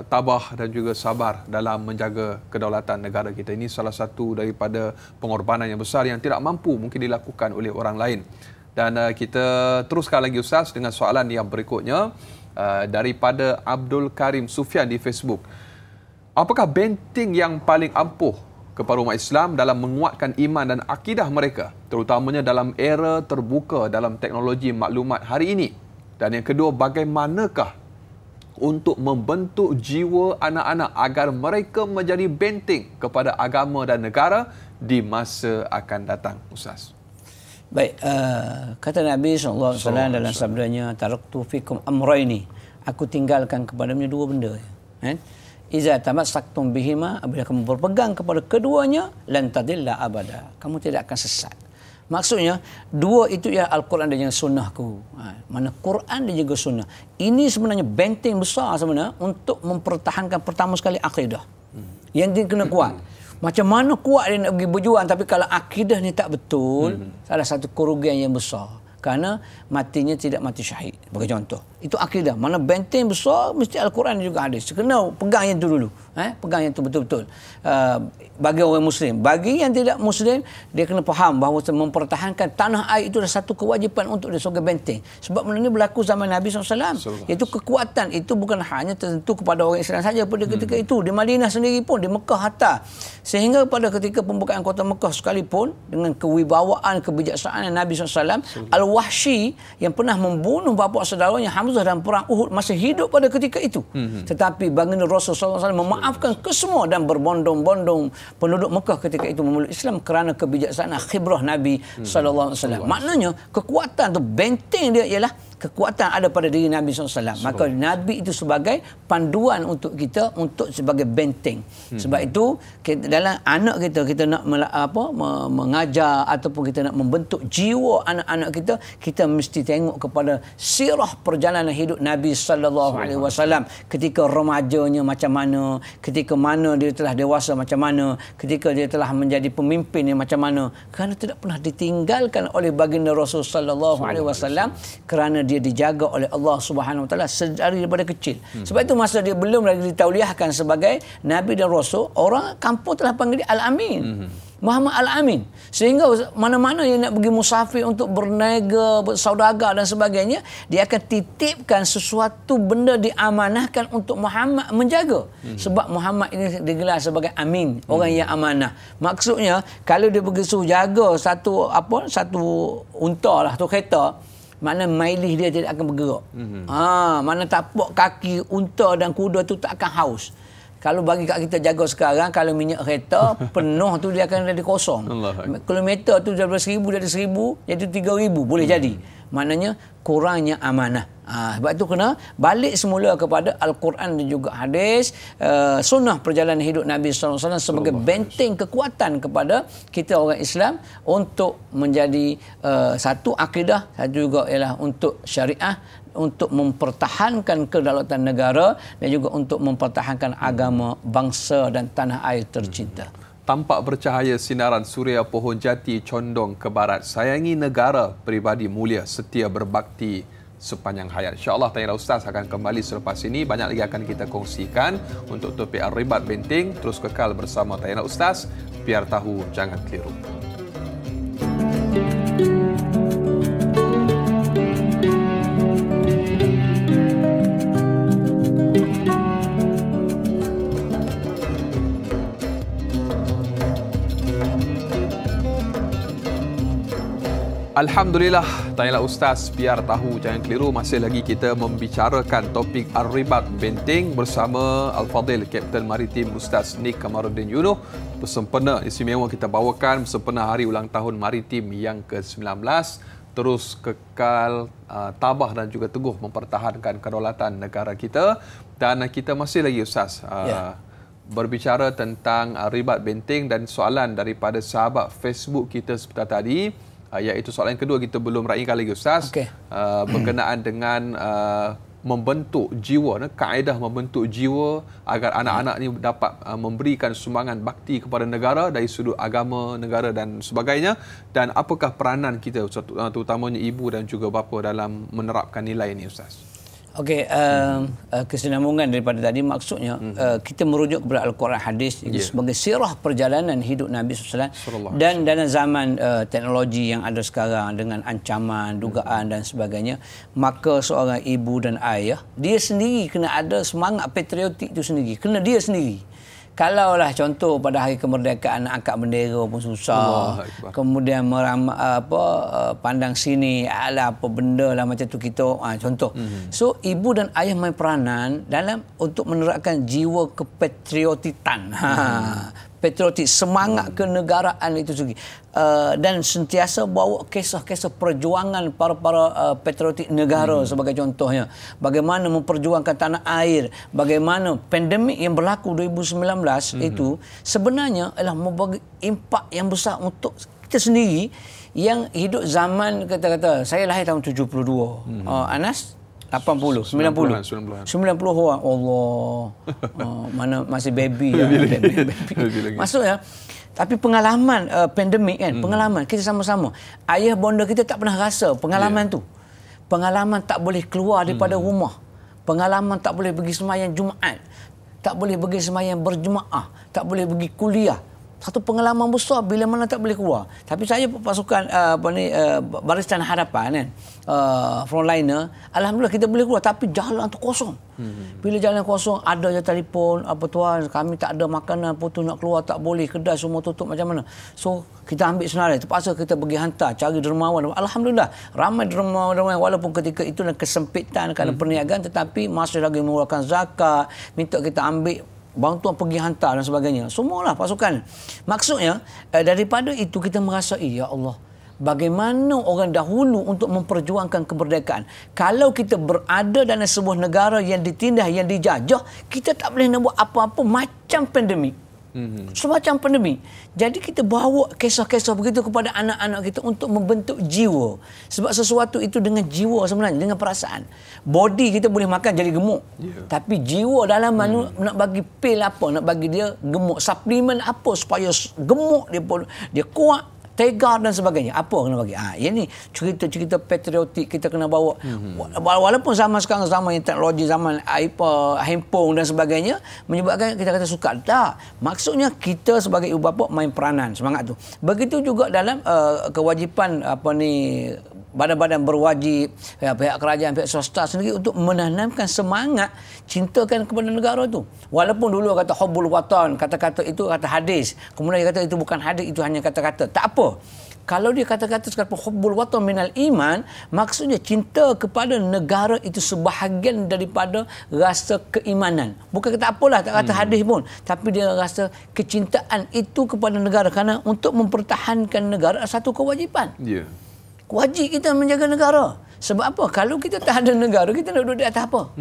tabah dan juga sabar dalam menjaga kedaulatan negara kita. Ini salah satu daripada pengorbanan yang besar yang tidak mampu mungkin dilakukan oleh orang lain. Dan kita teruskan lagi, Ustaz, dengan soalan yang berikutnya daripada Abdul Karim Sufyan di Facebook. Apakah benteng yang paling ampuh kepada umat Islam dalam menguatkan iman dan akidah mereka, terutamanya dalam era terbuka dalam teknologi maklumat hari ini? Dan yang kedua, bagaimanakah untuk membentuk jiwa anak-anak agar mereka menjadi benteng kepada agama dan negara di masa akan datang, Ustaz?
Baik, kata Nabi SAW dalam sabdanya, taraktu fikum amraini, aku tinggalkan kepadamu 2 benda. Iza tamassaktum bihima, apabila kamu berpegang kepada keduanya, lan tadilla abada, kamu tidak akan sesat. Maksudnya, 2 itu ialah Al-Quran dan sunnahku. Mana Quran dan juga sunnah. Ini sebenarnya benteng besar sebenarnya untuk mempertahankan pertama sekali akidah. Yang dia kena kuat. Macam mana kuat dia nak pergi berjuang, tapi kalau akidah ni tak betul, salah satu kerugian yang besar. Kerana matinya tidak mati syahid. Bagi contoh. Itu akidah. Mana benteng besar, mesti Al-Quran juga hadis. Kena pegang yang tu dulu. Pegang yang tu betul-betul. Bagi orang Muslim. Bagi yang tidak Muslim, dia kena faham bahawa mempertahankan tanah air itu adalah satu kewajipan untuk dia sebagai benteng. Sebab benda ini berlaku zaman Nabi SAW. Iaitu kekuatan itu bukan hanya tertentu kepada orang Islam saja pada ketika itu. Di Madinah sendiri pun, di Mekah hatta. Sehingga pada ketika pembukaan kota Mekah sekalipun, dengan kewibawaan, kebijaksanaan Nabi SAW, Al-Wahsy yang pernah membunuh bapa saudaranya Hamzah dalam perang Uhud masih hidup pada ketika itu. Tetapi baginda Rasulullah SAW memaafkan kesemua dan berbondong-bondong penduduk Mekah ketika itu memeluk Islam kerana kebijaksanaan khibrah Nabi SAW. Maknanya kekuatan tu, benteng dia ialah kekuatan ada pada diri Nabi SAW. Maka Nabi itu sebagai panduan untuk kita, untuk sebagai benteng. Sebab itu dalam anak kita nak mengajar ataupun kita nak membentuk jiwa anak-anak kita mesti tengok kepada sirah perjalanan hidup Nabi SAW. Ketika remajanya macam mana, ketika mana dia telah dewasa macam mana, ketika dia telah menjadi pemimpin yang macam mana. Kerana tidak pernah ditinggalkan oleh baginda Rasul SAW, kerana dia dijaga oleh Allah Subhanahu Wa Taala sedari daripada kecil. Sebab itu masa dia belum lagi ditauliahkan sebagai Nabi dan Rasul, orang kampung telah panggil dia Al-Amin. Muhammad Al-Amin. Sehingga mana-mana yang nak pergi musafir untuk berniaga, bersaudagar dan sebagainya, dia akan titipkan sesuatu benda diamanahkan untuk Muhammad menjaga. Sebab Muhammad ini digelar sebagai Amin, orang yang amanah. Maksudnya kalau dia pergi suruh jaga satu unta lah, satu kereta, mana mailih dia tidak akan bergerak. Mana tapak kaki unta dan kuda tu tak akan haus. Kalau bagi kat kita jaga sekarang, kalau minyak kereta penuh tu dia akan jadi kosong. Kilometer tu daripada 1,000 jadi 1,000, jadi 3,000 boleh jadi. Maknanya kurangnya amanah. Sebab itu kena balik semula kepada Al-Quran dan juga hadis, sunnah perjalanan hidup Nabi SAW sebagai benteng kekuatan kepada kita orang Islam untuk menjadi satu akidah, satu juga ialah untuk syariah, untuk mempertahankan kedaulatan negara dan juga untuk mempertahankan agama bangsa dan tanah air tercinta.
Tampak bercahaya sinaran suria pohon jati condong ke barat. Sayangi negara, peribadi mulia, setia berbakti sepanjang hayat. InsyaAllah Tanya Ustaz akan kembali selepas ini. Banyak lagi akan kita kongsikan untuk topik Ar-Ribat Benteng. Terus kekal bersama Tanya Ustaz. Biar tahu, jangan keliru. Alhamdulillah, Tanyalah Ustaz, biar tahu jangan keliru. Masih lagi kita membicarakan topik Ar-Ribat Benteng bersama Al-Fadhil Kapten Maritim Ustaz Nik Kamaruddin Yunuh. Bersempena istimewa kita bawakan bersempena hari ulang tahun Maritim yang ke-19. Terus kekal, tabah dan juga teguh mempertahankan kedaulatan negara kita. Dan kita masih lagi Ustaz berbicara tentang Ar-Ribat Benteng dan soalan daripada sahabat Facebook kita seperti tadi. Iaitu soalan kedua kita belum raikan lagi Ustaz. Berkenaan dengan membentuk jiwa, kaedah membentuk jiwa agar anak-anak ni dapat memberikan sumbangan bakti kepada negara dari sudut agama, negara dan sebagainya. Dan apakah peranan kita terutamanya ibu dan juga bapa dalam menerapkan nilai ini Ustaz?
Okey, kesinambungan daripada tadi maksudnya kita merujuk kepada Al-Quran hadis sebagai sirah perjalanan hidup Nabi SAW. Dan dalam zaman teknologi yang ada sekarang dengan ancaman, dugaan dan sebagainya, maka seorang ibu dan ayah, dia sendiri kena ada semangat patriotik itu sendiri, kena dia sendiri. Kalaulah contoh pada hari kemerdekaan nak angkat bendera pun susah. Kemudian pandang sini ala apa benda lah macam tu kita contoh. So ibu dan ayah main peranan dalam untuk menerapkan jiwa kepatriotikan. Patriotik, semangat kenegaraan itu sendiri. Dan sentiasa bawa kisah-kisah perjuangan para patriotik negara sebagai contohnya. Bagaimana memperjuangkan tanah air, bagaimana pandemik yang berlaku 2019 itu sebenarnya adalah membagi impak yang besar untuk kita sendiri yang hidup zaman kata-kata saya lahir tahun 72. Anas 80, 90 orang. Allah. Mana masih baby ya. Baby. Maksudnya tapi pengalaman pandemik kan, pengalaman kita sama-sama. Ayah bonda kita tak pernah rasa pengalaman tu. Pengalaman tak boleh keluar daripada rumah. Pengalaman tak boleh pergi sembahyang Jumaat. Tak boleh pergi sembahyang berjemaah, tak boleh pergi kuliah. Satu pengalaman besar bila mana tak boleh keluar. Tapi saya pasukan Barisan Harapan kan, frontliner, alhamdulillah kita boleh keluar tapi jalan tu kosong. Bila jalan kosong ada je telefon, apa tuan kami tak ada makanan putus nak keluar tak boleh, kedai semua tutup macam mana. So kita ambil senarai, terpaksa kita pergi hantar cari dermawan. Alhamdulillah ramai dermawan walaupun ketika itu dalam kesempitan kerana perniagaan tetapi masih lagi mengeluarkan zakat, minta kita ambil bantuan pergi hantar dan sebagainya. Semualah pasukan. Maksudnya daripada itu kita merasa ya Allah, bagaimana orang dahulu untuk memperjuangkan kemerdekaan. Kalau kita berada dalam sebuah negara yang ditindas, yang dijajah, kita tak boleh nak buat apa-apa macam pandemik. Semacam pandemik. Jadi kita bawa kisah-kisah begitu kepada anak-anak kita untuk membentuk jiwa. Sebab sesuatu itu dengan jiwa sebenarnya, dengan perasaan. Body kita boleh makan jadi gemuk. Tapi jiwa dalam mana nak bagi pil apa, nak bagi dia gemuk. Suplemen apa supaya gemuk dia kuat, tegar dan sebagainya. Apa kena bagi? Yang ni cerita-cerita patriotik kita kena bawa. Walaupun zaman sekarang zaman teknologi, zaman handphone dan sebagainya menyebabkan kita kata suka. Tak. Maksudnya kita sebagai ibu bapa main peranan semangat tu. Begitu juga dalam kewajipan badan-badan berwajib, pihak kerajaan, pihak swasta sendiri untuk menanamkan semangat cintakan kepada negara tu. Walaupun dulu kata hubbul watan, kata-kata itu kata hadis. Kemudian dia kata itu bukan hadis, itu hanya kata-kata. Tak apa. Kalau dia kata-kata sekalipun hubbul watan minal iman, maksudnya cinta kepada negara itu sebahagian daripada rasa keimanan. Bukan kata apalah, tak kata hadis pun. Tapi dia rasa kecintaan itu kepada negara kerana untuk mempertahankan negara satu kewajipan. Wajib kita menjaga negara. Sebab apa? Kalau kita tak ada negara, kita nak duduk di atas apa?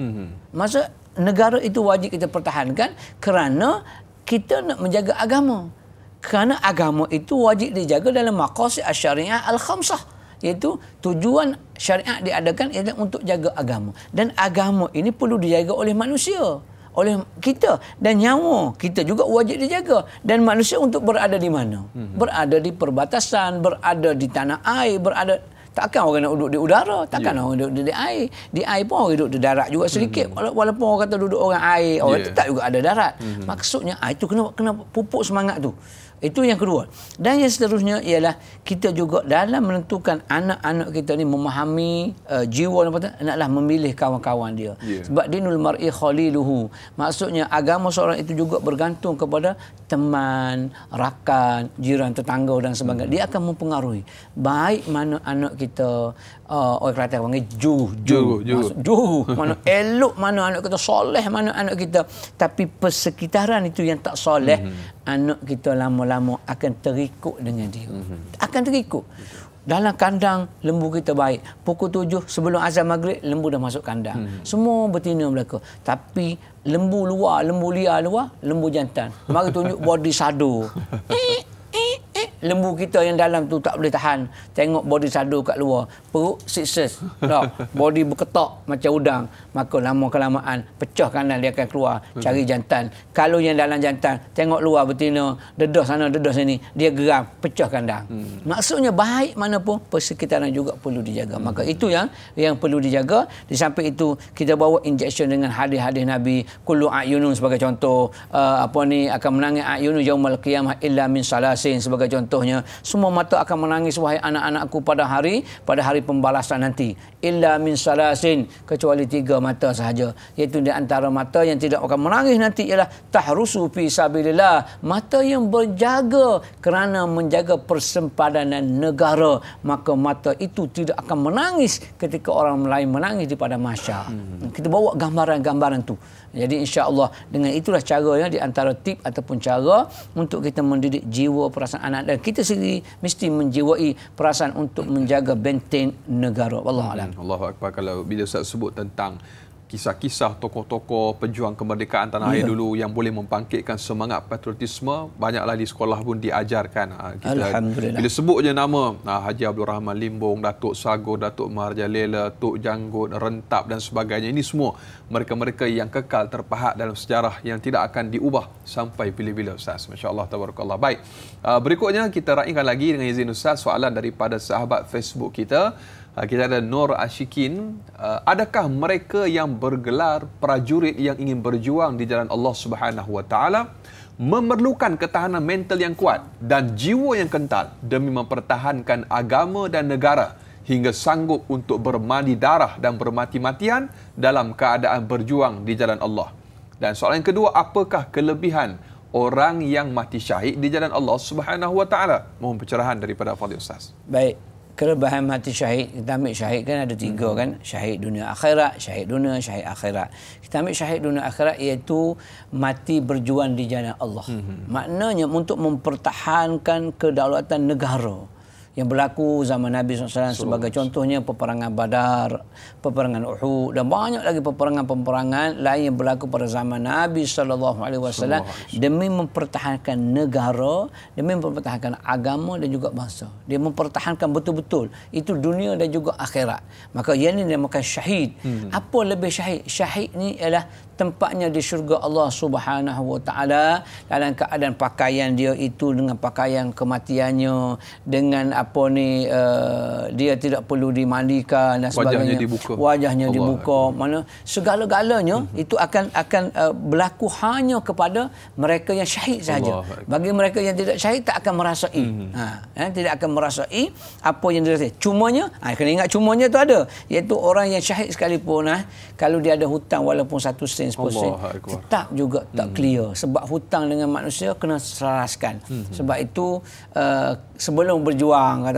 Maksud negara itu wajib kita pertahankan kerana kita nak menjaga agama. Kerana agama itu wajib dijaga dalam maqasid asy-syariah al-khamsah. Iaitu tujuan syariat diadakan ialah untuk jaga agama. Dan agama ini perlu dijaga oleh manusia. Oleh kita, dan nyawa kita juga wajib dijaga. Dan manusia untuk berada di mana? Berada di perbatasan, berada di tanah air, berada, takkan orang nak duduk di udara, takkan orang duduk di air. Di air pun orang duduk di darat juga sedikit. Walaupun orang kata duduk orang air, orang tetap juga ada darat. Maksudnya itu kena pupuk semangat tu. Itu yang kedua. Dan yang seterusnya ialah kita juga dalam menentukan anak-anak kita ni memahami jiwa naklah memilih kawan-kawan dia. Sebab dinul mar'i khaliluhu. Maksudnya agama seorang itu juga bergantung kepada teman, rakan, jiran, tetangga dan sebagainya. Dia akan mempengaruhi baik mana anak kita orang Kelantan panggil juh. Mana elok mana anak kita, soleh mana anak kita. Tapi persekitaran itu yang tak soleh, anak kita lama-lama akan terikut dengan dia. Akan terikut. Dalam kandang lembu kita baik. Pukul 7 sebelum azan maghrib lembu dah masuk kandang. Semua betina mereka. Tapi lembu luar, lembu liar luar, lembu jantan. Mari tunjuk body sado. Lembu kita yang dalam tu tak boleh tahan. Tengok body sado kat luar. Perut sixes. Body berketak macam udang. Maka lama-kelamaan pecah kanan dia akan keluar. Cari jantan. Kalau yang dalam jantan, tengok luar betina. Dedah sana, dedah sini. Dia geram. Pecah kandang. Maksudnya baik mana pun persekitaran juga perlu dijaga. Maka itu yang perlu dijaga. Di samping itu, kita bawa injection dengan hadis-hadis Nabi. Kullu a'yunun sebagai contoh. Akan menangis a'yunun yaumal qiyamah illa min salasin sebagai contohnya. Semua mata akan menangis wahai anak-anakku pada hari pembalasan nanti. Illa min salasin, kecuali 3 mata sahaja. Iaitu di antara mata yang tidak akan menangis nanti ialah tahrusu fi sabilillah, mata yang berjaga kerana menjaga persempadanan negara. Maka mata itu tidak akan menangis ketika orang lain menangis di pada mahsyar. Kita bawa gambaran-gambaran tu. Jadi insya-Allah dengan itulah caranya di antara tip ataupun cara untuk kita mendidik jiwa perasaan anak, dan kita sendiri mesti menjiwai perasaan untuk menjaga benteng negara. Wallahu a'lam.
Allahu akbar. Kalau bila Ustaz sebut tentang kisah-kisah tokoh-tokoh pejuang kemerdekaan tanah air dulu yang boleh membangkitkan semangat patriotisme, banyaklah di sekolah pun diajarkan. Alhamdulillah. Bila sebut je nama Haji Abdul Rahman Limbong, Datuk Sagor, Datuk Maharja Lela, Tok Janggut, Rentap dan sebagainya, ini semua mereka-mereka yang kekal terpahat dalam sejarah yang tidak akan diubah sampai bila-bila, Ustaz. Masya-Allah, tabarakallah. Baik. Berikutnya kita raikan lagi dengan izin Ustaz soalan daripada sahabat Facebook kita. Kita ada Nur Ashikin. Adakah mereka yang bergelar prajurit yang ingin berjuang di jalan Allah Subhanahu Wa Taala memerlukan ketahanan mental yang kuat dan jiwa yang kental demi mempertahankan agama dan negara hingga sanggup untuk bermandi darah dan bermati-matian dalam keadaan berjuang di jalan Allah? Dan soalan yang kedua, apakah kelebihan orang yang mati syahid di jalan Allah Subhanahu Wa Taala? Mohon pencerahan daripada Fadil Ustaz.
Baik. Kelebihan mati syahid, kita ambil syahid kan ada 3 kan. Syahid dunia akhirat, syahid dunia, syahid akhirat. Kita ambil syahid dunia akhirat iaitu mati berjuang di jalan Allah. Maknanya untuk mempertahankan kedaulatan negara. yang berlaku zaman Nabi SAW, sebagai contohnya peperangan Badar, peperangan Uhud, dan banyak lagi peperangan-peperangan lain yang berlaku pada zaman Nabi SAW demi mempertahankan negara, demi mempertahankan agama dan juga bangsa. Dia mempertahankan betul-betul itu dunia dan juga akhirat. Maka yang ini dinamakan syahid. Apa lebih syahid? Syahid ni ialah tempatnya di syurga Allah Subhanahu Wa Taala dalam keadaan pakaian dia itu dengan pakaian kematiannya, dengan dia tidak perlu dimandikan dan sebagainya. Wajahnya dibuka. Mana segala-galanya itu akan berlaku hanya kepada mereka yang syahid saja. Bagi mereka yang tidak syahid tak akan merasai. Tidak akan merasai apa yang dia rasa. Cumanya, kena ingat cumanya tu ada, iaitu orang yang syahid sekalipun kalau dia ada hutang walaupun 1 sen, 10 sen, tetap juga tak clear, sebab hutang dengan manusia kena selaraskan. Sebab itu sebelum berjuang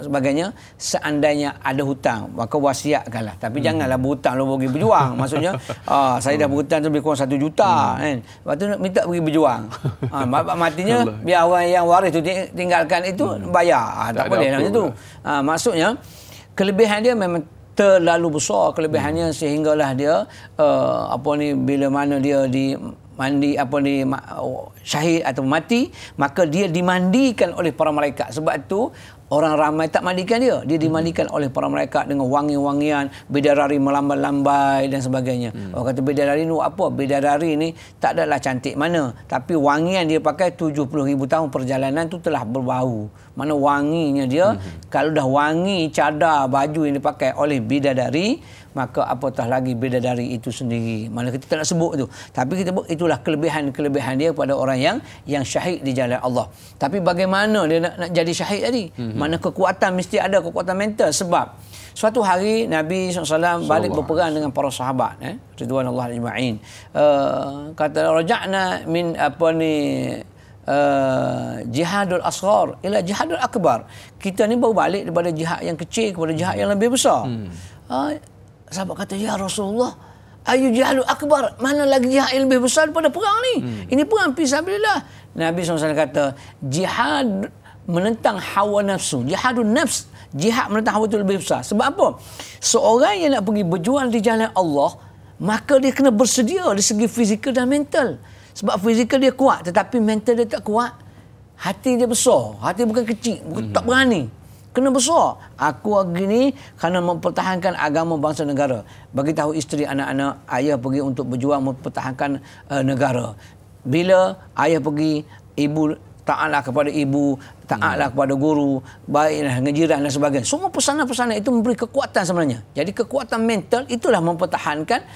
sebagainya, seandainya ada hutang maka wasiatkanlah, tapi janganlah berhutang lalu pergi berjuang. Maksudnya saya dah berhutang tu lebih kurang 1 juta kan, lepas tu minta pergi berjuang. Matinya biar orang yang waris tu tinggalkan itu bayar. Tak boleh macam tu. Maksudnya kelebihan dia memang terlalu besar kelebihannya, sehinggalah dia bila mana dia syahid atau mati, maka dia dimandikan oleh para malaikat. Sebab itu orang ramai tak mandikan dia. Dia dimandikan oleh para malaikat dengan wangi-wangian, bidadari melambai-lambai dan sebagainya. Orang kata bidadari ni apa? Bidadari ni tak adalah cantik mana, tapi wangian dia pakai 70,000 tahun perjalanan tu telah berbau. Mana wanginya dia, kalau dah wangi cadar baju yang dipakai oleh bidadari, maka apatah lagi bidadari itu sendiri. Mana kita tak nak sebut tu, tapi kita sebut itulah kelebihan-kelebihan dia kepada orang yang syahid di jalan Allah. Tapi bagaimana dia nak jadi syahid tadi? Mana kekuatan, mesti ada kekuatan mental. Sebab suatu hari Nabi SAW balik berperang dengan para sahabat, ridwanullah ajma'in. Kata raja'na min jihadul asghar ila jihadul akbar. Kita ni baru balik daripada jihad yang kecil kepada jihad yang lebih besar. Sahabat kata, ya Rasulullah, ayu jihadul akbar, mana lagi jihad yang lebih besar daripada perang ni? Ini perang fisabilillah. Nabi SAW kata, jihad menentang hawa nafsu, jihadun nafs, jihad menentang hawa itu lebih besar. Sebab apa? Seorang yang nak pergi berjuang di jalan Allah, maka dia kena bersedia dari segi fizikal dan mental. Sebab fizikal dia kuat, tetapi mental dia tak kuat. Hati dia besar, hati bukan kecil, bukan tak berani. Kena besar. Aku hari ni kerana mempertahankan agama bangsa negara. Bagi tahu isteri, anak-anak, ayah pergi untuk berjuang mempertahankan negara. Bila ayah pergi, ibu taatlah kepada ibu, taatlah kepada guru, baiklah ngejiran dan sebagainya. Semua pesanan-pesanan itu memberi kekuatan sebenarnya. Jadi kekuatan mental itulah mempertahankan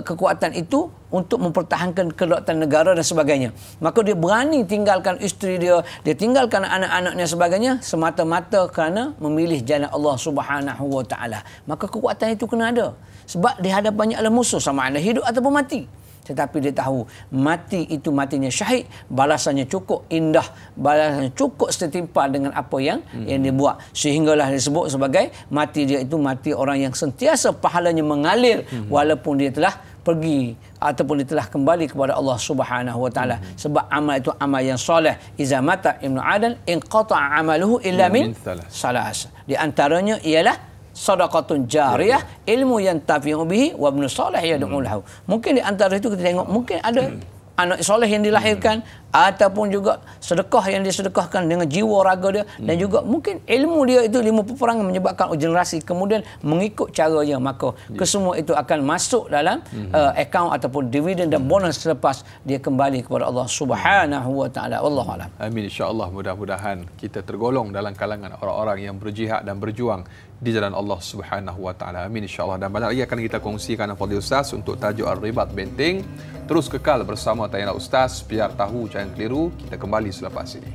kekuatan itu untuk mempertahankan kedaulatan negara dan sebagainya. Maka dia berani tinggalkan isteri dia tinggalkan anak-anaknya sebagainya, semata-mata kerana memilih jalan Allah Subhanahu Wa Taala. Maka kekuatan itu kena ada. Sebab di hadapannya adalah musuh, sama ada hidup ataupun mati. Tetapi dia tahu mati itu matinya syahid, balasannya cukup indah, balasannya cukup setimpal dengan apa yang dia buat. Sehinggalah disebut sebagai mati dia itu mati orang yang sentiasa pahalanya mengalir walaupun dia telah pergi ataupun dia telah kembali kepada Allah Subhanahu Wa Taala. Sebab amal itu amal yang soleh. Iza mata ibnu Adam inqata'a amaluhu illa min salas. Di antaranya ialah sadaqatun jariyah, ilmu yang tafi'u bihi wa ibnu salih yad'u lahu. Mungkin di antara itu kita tengok mungkin ada anak soleh yang dilahirkan, ataupun juga sedekah yang disedekahkan dengan jiwa raga dia, dan juga mungkin ilmu dia itu, ilmu peperangan menyebabkan generasi kemudian mengikut caranya. Maka kesemua itu akan masuk dalam akaun ataupun dividen dan bonus selepas dia kembali kepada Allah Subhanahu Wa Taala. Wallahu a'lam.
Amin, insya-Allah. Mudah-mudahan kita tergolong dalam kalangan orang-orang yang berjihad dan berjuang di jalan Allah Subhanahu Wa Taala. Amin, insya-Allah. Dan banyak lagi akan kita kongsikan kepada Ustaz untuk tajuk Ar-Ribat Benteng. Terus kekal bersama Tayana Ustaz, biar tahu jangan keliru. Kita kembali selepas ini.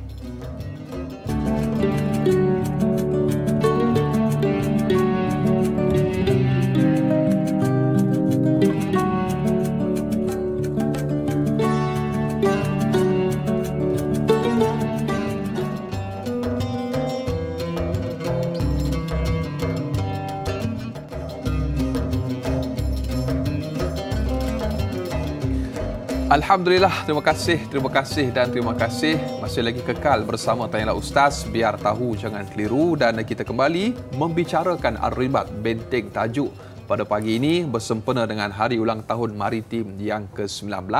Alhamdulillah, terima kasih dan terima kasih. Masih lagi kekal bersama Tanyalah Ustaz, biar tahu jangan keliru, dan kita kembali membicarakan Ar-Ribat, benteng tajuk pada pagi ini bersempena dengan hari ulang tahun Maritim yang ke-19.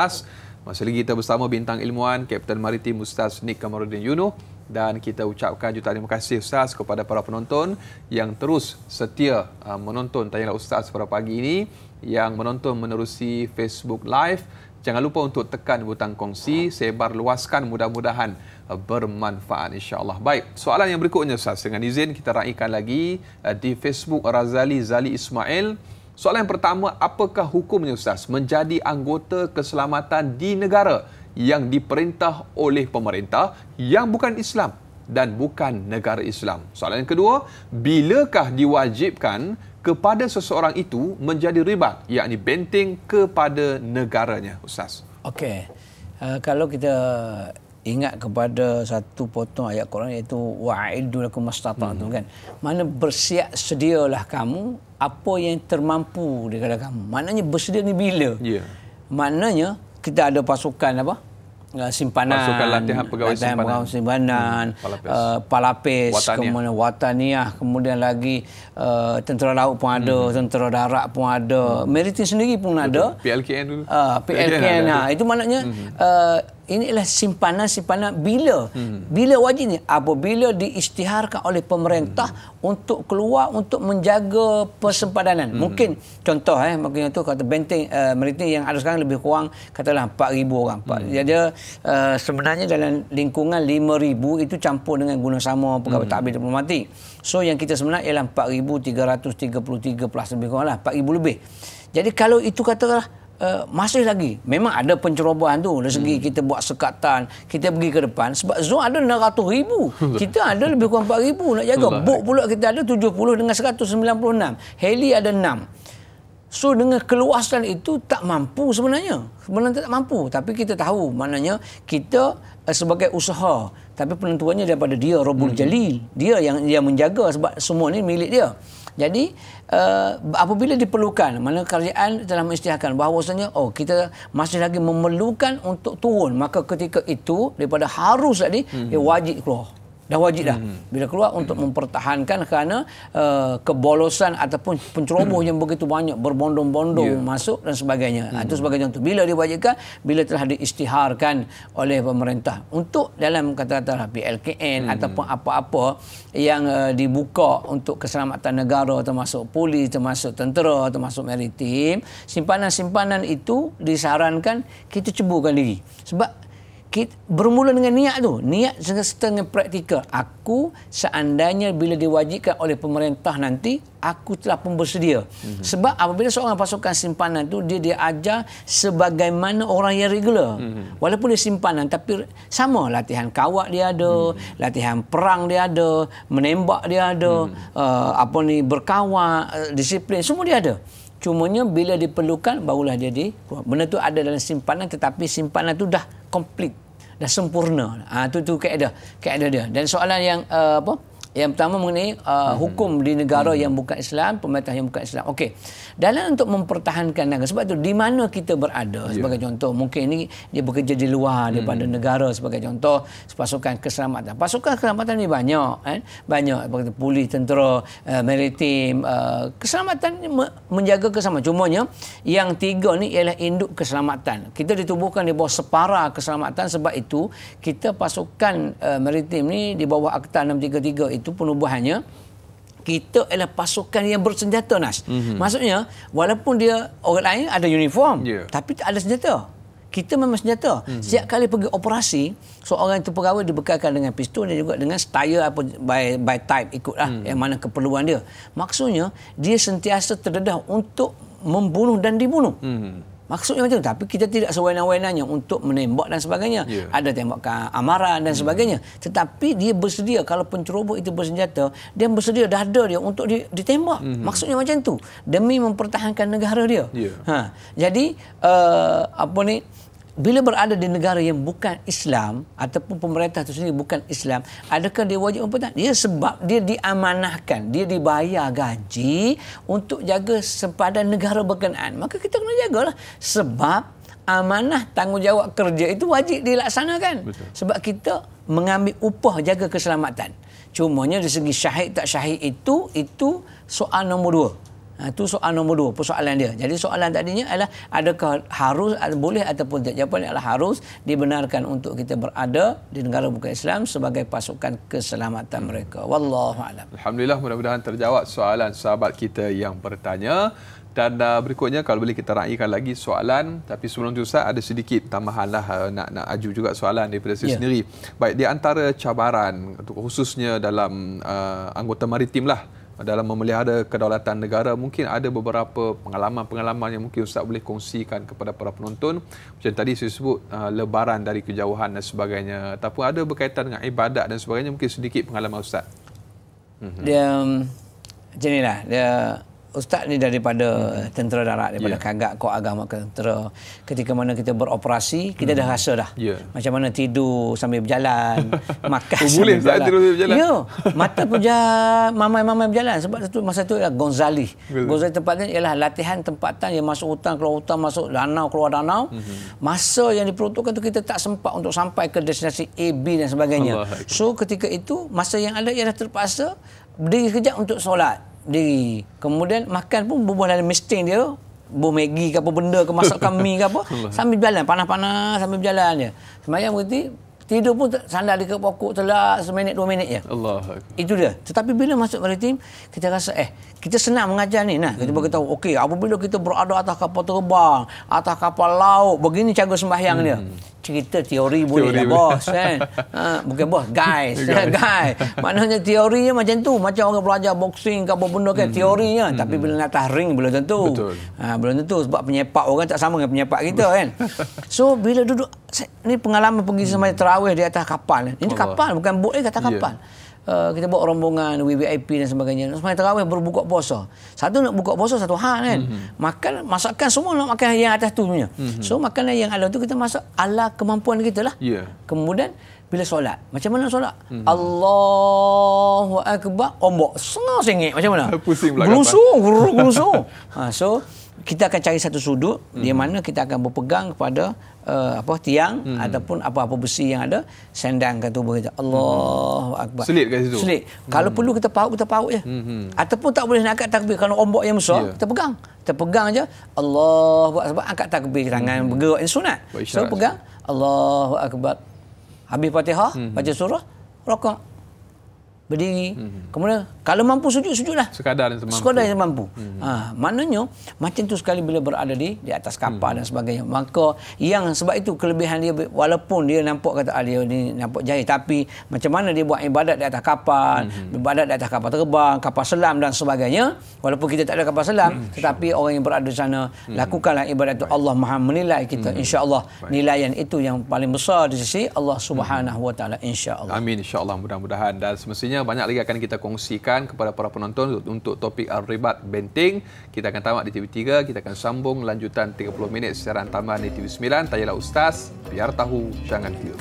Masih lagi kita bersama bintang ilmuwan Kapten Maritim Ustaz Nik Kamaruddin Yunuh, dan kita ucapkan jutaan terima kasih Ustaz kepada para penonton yang terus setia menonton Tanyalah Ustaz pada pagi ini, yang menonton menerusi Facebook Live. Jangan lupa untuk tekan butang kongsi, sebar luaskan, mudah-mudahan bermanfaat insya-Allah. Baik, soalan yang berikutnya Ustaz, dengan izin kita raikan lagi di Facebook Razali Zali Ismail. Soalan yang pertama, apakah hukumnya Ustaz menjadi anggota keselamatan di negara yang diperintah oleh pemerintah yang bukan Islam dan bukan negara Islam? Soalan yang kedua, bilakah diwajibkan kepada seseorang itu menjadi ribat, yakni benteng kepada negaranya, Ustaz?
Okey. Kalau kita ingat kepada satu potong ayat Quran, iaitu wa'iddu lakum mastata'tum, kan. Mana bersiap sedialah kamu apa yang termampu daripada kamu. Maknanya bersedia ni bila? Ya. Maknanya kita ada pasukan apa? Simpanan,
pasukan latihan pegawai
simpanan, palapis, kemudian wataniah, kemudian lagi tentera laut pun ada, tentera darat pun ada, maritim sendiri pun ada,
PLKN dulu.
PLKN, itu maknanya inilah simpanan bila wajibnya apabila diisytiharkan oleh pemerintah untuk keluar untuk menjaga persempadanan. Mungkin contoh mungkin tu kata benteng maritim yang ada sekarang lebih kurang katalah 4,000 orang. Jadi sebenarnya dalam lingkungan 5,000 itu campur dengan guna sama pegawai takbir diplomatik. So yang kita sebenarnya ialah 4,333 plus lebih kurang lah, 4,000 lebih. Jadi kalau itu katalah masih lagi memang ada pencerobohan tu dari segi kita buat sekatan, kita pergi ke depan, sebab zon ada 600,000, kita ada lebih kurang 4,000 nak jaga. Bot pula kita ada 70 dengan 196, heli ada 6. So dengan keluasan itu tak mampu sebenarnya tak mampu, tapi kita tahu maknanya kita sebagai usaha, tapi penentuannya daripada dia Rabbul Jalil, dia yang menjaga, sebab semua ni milik dia. Jadi apabila diperlukan, mana kerajaan telah mengisytiharkan bahawasanya kita masih lagi memerlukan untuk turun, maka ketika itu daripada harus tadi dia wajib keluar. Dah wajib dah bila keluar untuk mempertahankan, kerana kebolosan ataupun penceroboh yang begitu banyak berbondong-bondong masuk dan sebagainya. Itu sebagai contoh. Bila diwajibkan, bila telah diisytiharkan oleh pemerintah untuk dalam kata-kata PLKN ataupun apa-apa yang dibuka untuk keselamatan negara, termasuk polis, termasuk tentera, termasuk maritim, simpanan-simpanan itu disarankan kita ceburkan diri. Sebab bermula dengan niat tu, niat setengah praktikal. Aku seandainya bila diwajibkan oleh pemerintah nanti, aku telah pun bersedia. Sebab apabila seorang pasukan simpanan tu, dia diajar sebagaimana orang yang regular. Walaupun dia simpanan, tapi sama latihan kawat dia ada, latihan perang dia ada, menembak dia ada, berkawat, disiplin, semua dia ada. Cumanya bila diperlukan barulah dia benda tu ada dalam simpanan, tetapi simpanan tu dah komplit, dah sempurna. Tu kaedah dia. Dan soalan yang yang pertama mengenai hukum di negara yang bukan Islam, pemerintah yang bukan Islam. Okey. Dalam untuk mempertahankan negara, sebab tu di mana kita berada, sebagai contoh, mungkin ini dia bekerja di luar daripada negara, sebagai contoh pasukan keselamatan. Pasukan keselamatan ni banyak kan? Banyak seperti polis, tentera, maritim, keselamatan menjaga keselamatan. Cumanya yang tiga ni ialah induk keselamatan. Kita ditubuhkan di bawah separa keselamatan, sebab itu kita pasukan maritim ni di bawah Akta 633 itu penubuhannya, kita adalah pasukan yang bersenjata, Nas. Maksudnya walaupun dia orang lain ada uniform, tapi tak ada senjata. Kita memang senjata. Setiap kali pergi operasi, seorang itu pegawai dibekalkan dengan pistol dan juga dengan style by type, ikutlah yang mana keperluan dia. Maksudnya dia sentiasa terdedah untuk membunuh dan dibunuh. Maksudnya macam tu. Tapi kita tidak sewenang-wenangnya untuk menembak dan sebagainya. Ada tembakan amaran dan sebagainya. Tetapi dia bersedia, kalau penceroboh itu bersenjata, dia bersedia dada dia untuk ditembak. Maksudnya macam tu. Demi mempertahankan negara dia. Jadi bila berada di negara yang bukan Islam ataupun pemerintah itu sendiri bukan Islam, adakah dia wajib mempertahankan? Dia sebab dia diamanahkan, dia dibayar gaji untuk jaga sempadan negara berkenaan. Maka kita kena jagalah. Sebab amanah tanggungjawab kerja itu wajib dilaksanakan. Betul. Sebab kita mengambil upah jaga keselamatan. Cumanya dari segi syahid tak syahid itu soal nombor 2. Itu soal nombor 2 persoalan dia. Jadi soalan tadinya adalah adakah harus, boleh ataupun tidak. Jawapannya adalah harus dibenarkan untuk kita berada di negara bukan Islam sebagai pasukan keselamatan mereka. Wallahu a'lam.
Alhamdulillah, mudah-mudahan terjawab soalan sahabat kita yang bertanya. Dan berikutnya kalau boleh kita raikan lagi soalan, tapi sebelum itu Ustaz ada sedikit tambahanlah, nak aju juga soalan daripada saya sendiri. Baik, di antara cabaran khususnya dalam anggota maritim lah, dalam memelihara kedaulatan negara, mungkin ada beberapa pengalaman-pengalaman yang mungkin Ustaz boleh kongsikan kepada para penonton. Macam tadi saya sebut lebaran dari kejauhan dan sebagainya, ataupun ada berkaitan dengan ibadat dan sebagainya, mungkin sedikit pengalaman Ustaz.
Dia macam inilah, dia Ustaz ni daripada tentera darat, daripada Kagak Kor Agama Tentera. Ketika mana kita beroperasi, kita dah rasa dah. Macam mana tidur sambil berjalan, makan sambil berjalan. Tidur sambil berjalan. Ya, mata pun mamai-mamai berjalan. Sebab itu masa tu ialah Gonzali. Gonzali tempatnya ialah latihan tempatan yang masuk hutan, masuk danau, keluar danau. Masa yang diperuntukkan tu kita tak sempat untuk sampai ke destinasi A, B dan sebagainya. So ketika itu masa yang ada ialah terpaksa berdiri kejap untuk solat. Diri. Kemudian makan pun berbuah dalam mesting dia, buah Maggi ke apa benda ke, masak mi ke apa, sambil berjalan, panas-panas sambil berjalan je. Semayang berhenti, tidur pun sandar dekat pokok telak seminit 2 minit je. Allah. Itu dia. Tetapi bila masuk maritim, kita rasa kita senang mengajar ni. Nah, kita beritahu, okey, apabila kita berada atas kapal terbang, atas kapal laut, begini cara sembahyang dia. Cerita teori boleh lah bos kan. Bukan bos, guys. Guys. Maknanya teorinya macam tu, macam orang belajar boxing ke apa benda kan, teorinya. Tapi bila nak atas ring belum tentu. Belum tentu sebab penyepak orang tak sama dengan penyepak kita kan. So bila duduk ni pengalaman pergi sembahyang tarawih di atas kapal. Ini kapal bukan bot kata kapal. Kita bawa rombongan VVIP dan sebagainya. Sembahyang tarawih berbuka puasa. Satu nak buka puasa satu hal kan. Masakan semua nak makan yang atas tu punya. So makanan yang ala tu kita masak ala kemampuan kita lah. Kemudian bila solat, macam mana solat? Allahu Akbar, ombak setengah sengit macam mana? Pusing pula. Gelusung. So kita akan cari satu sudut di mana kita akan berpegang kepada tiang ataupun apa-apa besi yang ada, sandangkan tubuh kita. Allahu Akbar. Selit kat situ. Selit. Kalau perlu kita paut je. Ataupun tak boleh nak angkat takbir kalau ombak yang besar, kita pegang. Kita pegang aja. Allahu Akbar, angkat takbir tangan bergerak, ini sunat. So pegang Allahu Akbar. Habis Fatihah, baca surah, rakaat. Berdiri. Kemudian kalau mampu sujud, sujudlah. Sekadar yang mampu. Maknanya macam tu sekali bila berada di atas kapal dan sebagainya. Maka yang sebab itu kelebihan dia, walaupun dia nampak kata dia ni nampak jahil, tapi macam mana dia buat ibadat di atas kapal, ibadat di atas kapal terbang, kapal selam dan sebagainya. Walaupun kita tak ada kapal selam, tetapi orang yang berada di sana lakukanlah ibadat itu. Allah Maha menilai kita, insya-Allah. Nilaian itu yang paling besar di sisi Allah Subhanahu Wa Taala, insya-Allah. Amin, insya-Allah, mudah-mudahan. Dan semestinya banyak lagi akan kita kongsikan kepada para penonton untuk topik Al-Ribat Benteng. Kita akan tamat di TV3, kita akan sambung lanjutan 30 minit siaran tambahan di TV9. Tanyalah Ustaz, biar tahu jangan keliru.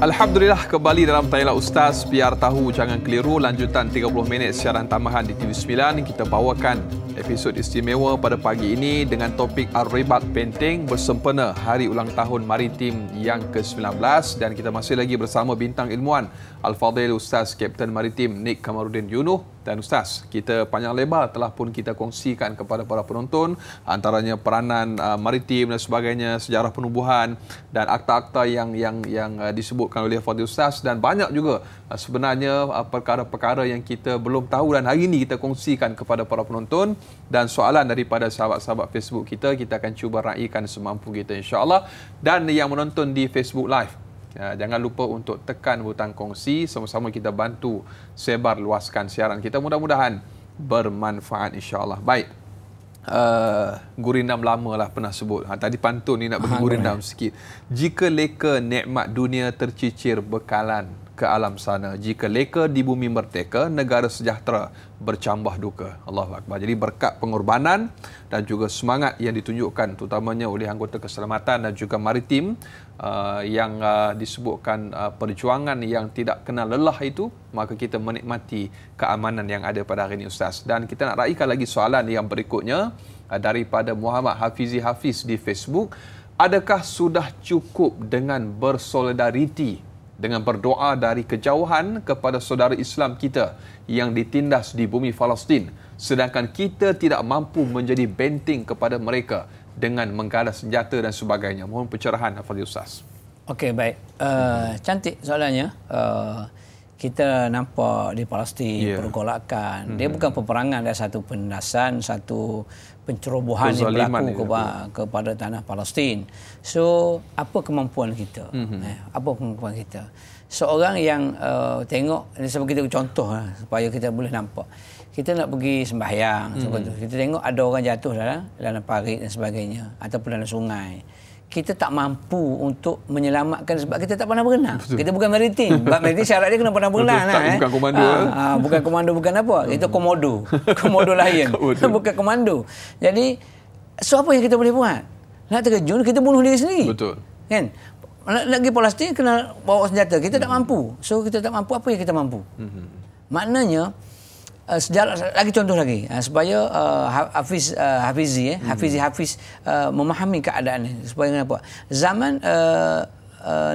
Alhamdulillah, kembali dalam Tanyalah Ustaz, biar tahu jangan keliru, lanjutan 30 minit siaran tambahan di TV9. Kita bawakan episod istimewa pada pagi ini dengan topik Al-Ribat Benteng bersempena Hari Ulang Tahun Maritim yang ke-19, dan kita masih lagi bersama bintang ilmuwan Al-Fadhil Ustaz Kapten Maritim Nik Kamarudin Yunuh. Dan Ustaz, kita panjang lebar telah pun kita kongsikan kepada para penonton antaranya peranan maritim dan sebagainya, sejarah penubuhan dan akta-akta yang disebutkan oleh Fadhil Ustaz, dan banyak juga sebenarnya perkara-perkara yang kita belum tahu dan hari ini kita kongsikan kepada para penonton. Dan soalan daripada sahabat-sahabat Facebook kita akan cuba raikan semampu kita, insya-Allah. Dan yang menonton di Facebook Live, jangan lupa untuk tekan butang kongsi, sama-sama kita bantu sebar luaskan siaran kita, mudah-mudahan bermanfaat, insya-Allah. Baik, gurindam lama lah pernah sebut. Tadi pantun ni nak bagi gurindam sikit. Jika leka nikmat dunia tercicir bekalan,
ke alam sana. Jika leka di bumi merdeka, negara sejahtera bercambah duka. Allahu Akbar. Jadi berkat pengorbanan dan juga semangat yang ditunjukkan terutamanya oleh anggota keselamatan dan juga maritim yang disebutkan perjuangan yang tidak kenal lelah itu, maka kita menikmati keamanan yang ada pada hari ini, Ustaz. Dan kita nak raikan lagi soalan yang berikutnya daripada Muhammad Hafizi Hafiz di Facebook. Adakah sudah cukup dengan bersolidariti, dengan berdoa dari kejauhan kepada saudara Islam kita yang ditindas di bumi Palestin, sedangkan kita tidak mampu menjadi benteng kepada mereka dengan menggalas senjata dan sebagainya? Mohon pencerahan Fadil Ustaz.
Okey, baik. Cantik soalannya. Kita nampak di Palestin pergolakan. Dia bukan peperangan, ada satu penindasan, satu pencerobohan yang berlaku kepada tanah Palestin. So, apa kemampuan kita? Apa kemampuan kita? Seorang yang tengok, sebab kita contoh supaya kita boleh nampak. Kita nak pergi sembahyang, kita tengok ada orang jatuh dalam parit dan sebagainya, ataupun dalam sungai. Kita tak mampu untuk menyelamatkan sebab kita tak pernah berenang. Betul. Kita bukan maritim. Maritim syarat dia kena pernah berenang.
Bukan komando.
Bukan komando, bukan apa. Itu komodo. Komodo lain. Bukan komando. Jadi, so apa yang kita boleh buat? Nak terjun, kita bunuh diri sendiri.
Betul.
Kan? Lagi Palestin kena bawa senjata. Kita tak mampu. So, kita tak mampu, apa yang kita mampu? Maknanya, sejarah lagi, contoh lagi supaya Hafizi memahami keadaan ini. Supaya kenapa? Zaman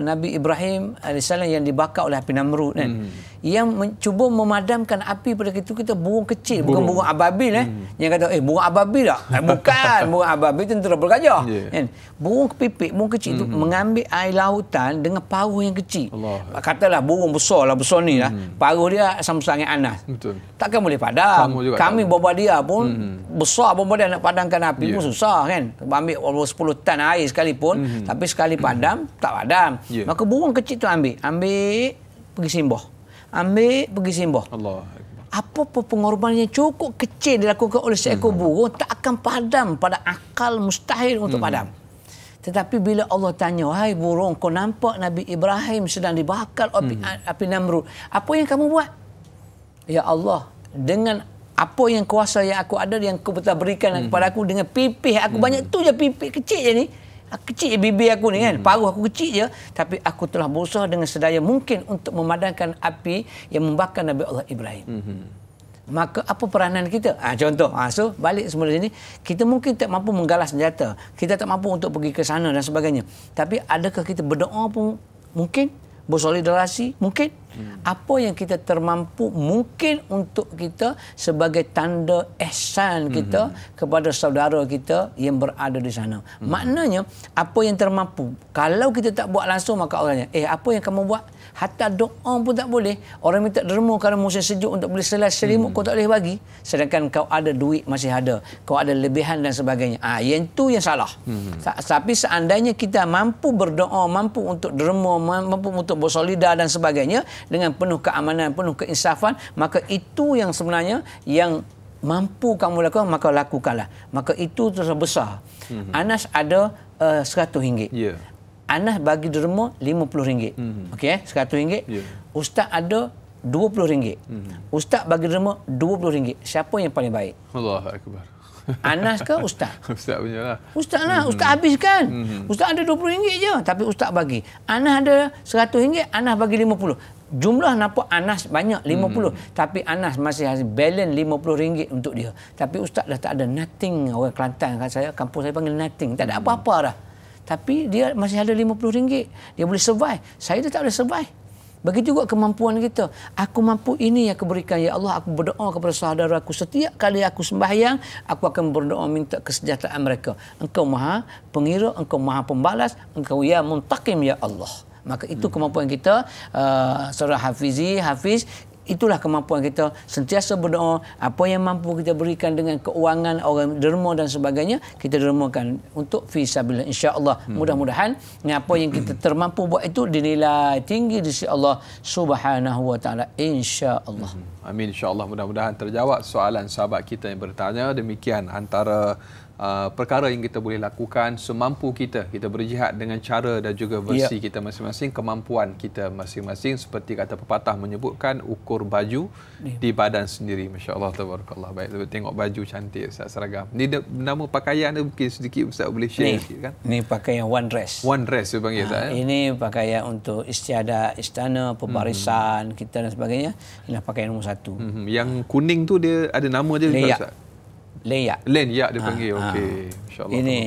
Nabi Ibrahim AS yang dibakar oleh api Namrud kan, yang mencuba memadamkan api pada kita burung kecil, bukan burung ababil yang kata burung ababil tak? Bukan, burung ababil tentera bergajah kan. Burung kepipik, burung kecil itu mengambil air lautan dengan paruh yang kecil. Katalah burung besar ni lah, paruh dia sama-sama dengan Anas. Betul. Takkan boleh padam. Kami bawa dia pun besar, bawa dia nak padamkan api pun susah kan. Ambil 10 tan air sekalipun, tapi sekali padam tak padam. Maka burung kecil tu ambil pergi simbah. Allah. Apa pengorbanan yang cukup kecil dilakukan oleh seekor burung tak akan padam, pada akal mustahil untuk padam. Tetapi bila Allah tanya, "Hai burung, kau nampak Nabi Ibrahim sedang dibakar api Namrud. Apa yang kamu buat?" Ya Allah, dengan apa yang kuasa yang aku ada, yang kau telah berikan kepada aku, dengan pipih aku banyak tu je, pipih kecil je ni. Kecil je bibir aku ni kan, paruh aku kecil je, tapi aku telah berusaha dengan sedaya mungkin untuk memadamkan api yang membakar Nabi Allah Ibrahim. Maka apa peranan kita? Contoh, so balik semula sini, kita mungkin tak mampu menggalas senjata, kita tak mampu untuk pergi ke sana dan sebagainya. Tapi adakah kita berdoa pun mungkin? Bersolidarasi mungkin? Apa yang kita termampu mungkin untuk kita sebagai tanda ihsan kita kepada saudara kita yang berada di sana. Maknanya apa yang termampu. Kalau kita tak buat langsung, maka orangnya, apa yang kamu buat? Hatta doa pun tak boleh. Orang minta derma kerana musim sejuk untuk beli selai selimut, kau tak boleh bagi. Sedangkan kau ada duit masih ada. Kau ada lebihan dan sebagainya. Yang tu yang salah. Tapi seandainya kita mampu berdoa, mampu untuk derma, mampu untuk bersolidar dan sebagainya, dengan penuh keamanan, penuh keinsafan, maka itu yang sebenarnya yang mampu kamu lakukan, maka lakukanlah. Maka itu terus besar. Anas ada RM100. Anas bagi derma RM50. Okey, RM100. Ustaz ada RM20. Ustaz bagi derma RM20. Siapa yang paling baik?
Allahu Akbar.
Anas ke Ustaz?
Ustaz punya lah.
Ustaz lah. Ustaz habiskan. Ustaz ada RM20 je, tapi Ustaz bagi. Anas ada RM100, Anas bagi RM50. Jumlah nampak Anas banyak, 50. Tapi Anas masih balance RM50 untuk dia. Tapi Ustaz dah tak ada nothing. Orang Kelantan kat saya, kampung saya panggil nothing. Tak ada apa-apa dah. Tapi dia masih ada RM50. Dia boleh survive. Saya dah tak boleh survive. Begitu juga kemampuan kita. Aku mampu ini yang aku berikan. Ya Allah, aku berdoa kepada saudara aku. Setiap kali aku sembahyang, aku akan berdoa minta kesejahteraan mereka. Engkau maha pengira, engkau maha pembalas, engkau ya muntaqim ya Allah. Maka itu kemampuan kita. Saudara Hafiz, itulah kemampuan kita, sentiasa berdoa. Apa yang mampu kita berikan dengan keuangan, orang derma dan sebagainya, kita dermakan untuk fi sabilillah, insya-Allah. Mudah-mudahan apa yang kita termampu buat itu dinilai tinggi di sisi Allah Subhanahu wa taala, insya-Allah.
Amin, insya-Allah. Mudah-mudahan terjawab soalan sahabat kita yang bertanya. Demikian antara perkara yang kita boleh lakukan semampu kita. Kita berjihad dengan cara dan juga versi kita masing-masing, kemampuan kita masing-masing. Seperti kata pepatah menyebutkan, ukur baju di badan sendiri. Masya Allah, tabarakallah. Baik, tengok baju cantik Ustaz, seragam. Ni nama pakaian dia mungkin sedikit Ustaz boleh share sikit kan?
Ni pakaian one dress.
One dress dia panggil Ustaz.
Ini pakaian untuk istiadat istana, pembarisan kita dan sebagainya. Inilah pakaian nombor 1.
Yang kuning tu dia ada nama dia
Leyak.
Ustaz?
Leyak.
Len yak dia panggil. Okey. Insya-Allah.
Ini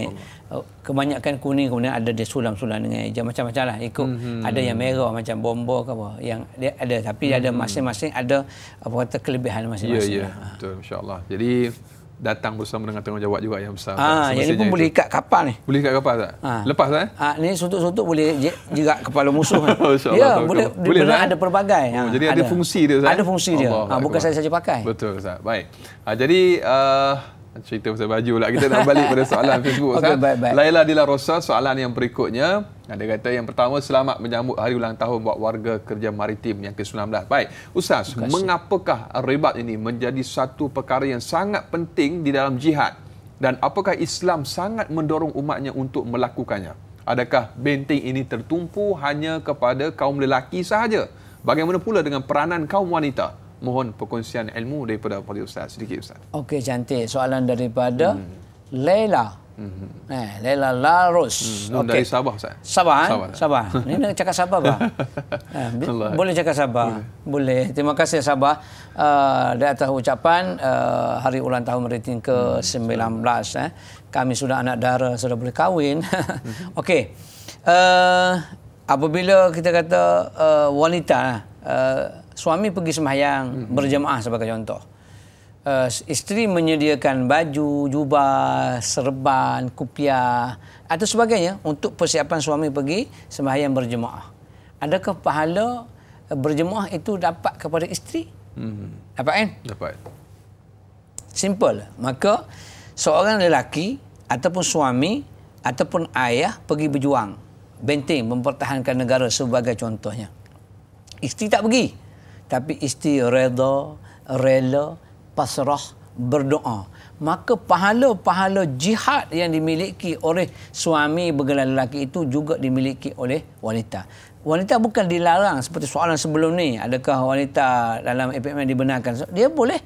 kebanyakan kuning, kemudian ada dia sulam-sulam dengan hijau macam-macam lah. Ikut ada yang merah macam bomba ke apa. Yang dia ada, tapi ada masing-masing ada apa kata kelebihan masing-masing.
Ya, betul, insya-Allah. Jadi datang bersama dengan tanggungjawab juga yang besar.
Yang ni pun boleh ikat kapal ni.
Boleh ikat kapal tak? Lepas
ni suntuk-suntuk boleh jerat kepala musuh.
Ya,
boleh ada pelbagai.
Jadi ada fungsi dia Ustaz.
Ada fungsi dia. Bukan saya saja pakai.
Betul Ustaz. Baik. Jadi cerita pasal baju lah. Kita nak balik pada soalan Facebook Ustaz.
Baik.
Laila Dila Rosa, soalan yang berikutnya. Dia kata yang pertama, selamat menyambut hari ulang tahun buat warga kerja maritim yang ke-19. Baik, Ustaz, mengapakah ribat ini menjadi satu perkara yang sangat penting di dalam jihad? Dan apakah Islam sangat mendorong umatnya untuk melakukannya? Adakah benteng ini tertumpu hanya kepada kaum lelaki sahaja? Bagaimana pula dengan peranan kaum wanita? Mohon perkongsian ilmu daripada Fadil Ustaz sedikit Ustaz.
Okey, cantik. Soalan daripada Laila. Laila Laros.
Dari Sabah Ustaz.
Sabah. Ni nak cakap Sabah bah. Boleh cakap Sabah. Boleh. Terima kasih Sabah di atas ucapan hari ulang tahun maritim ke-19. Kami sudah anak dara, sudah boleh kahwin. Okey. Apabila kita kata wanita, suami pergi sembahyang berjemaah sebagai contoh. Isteri menyediakan baju, jubah, serban, kupiah atau sebagainya untuk persiapan suami pergi sembahyang berjemaah. Adakah pahala berjemaah itu dapat kepada isteri? Dapat kan?
Dapat.
Simple. Maka seorang lelaki ataupun suami ataupun ayah pergi berjuang, benteng mempertahankan negara sebagai contohnya. Isteri tak pergi, tapi isteri rela, pasrah, berdoa. Maka pahala-pahala jihad yang dimiliki oleh suami bergelar lelaki itu juga dimiliki oleh wanita. Wanita bukan dilarang seperti soalan sebelum ni. Adakah wanita dalam APM dibenarkan? Dia boleh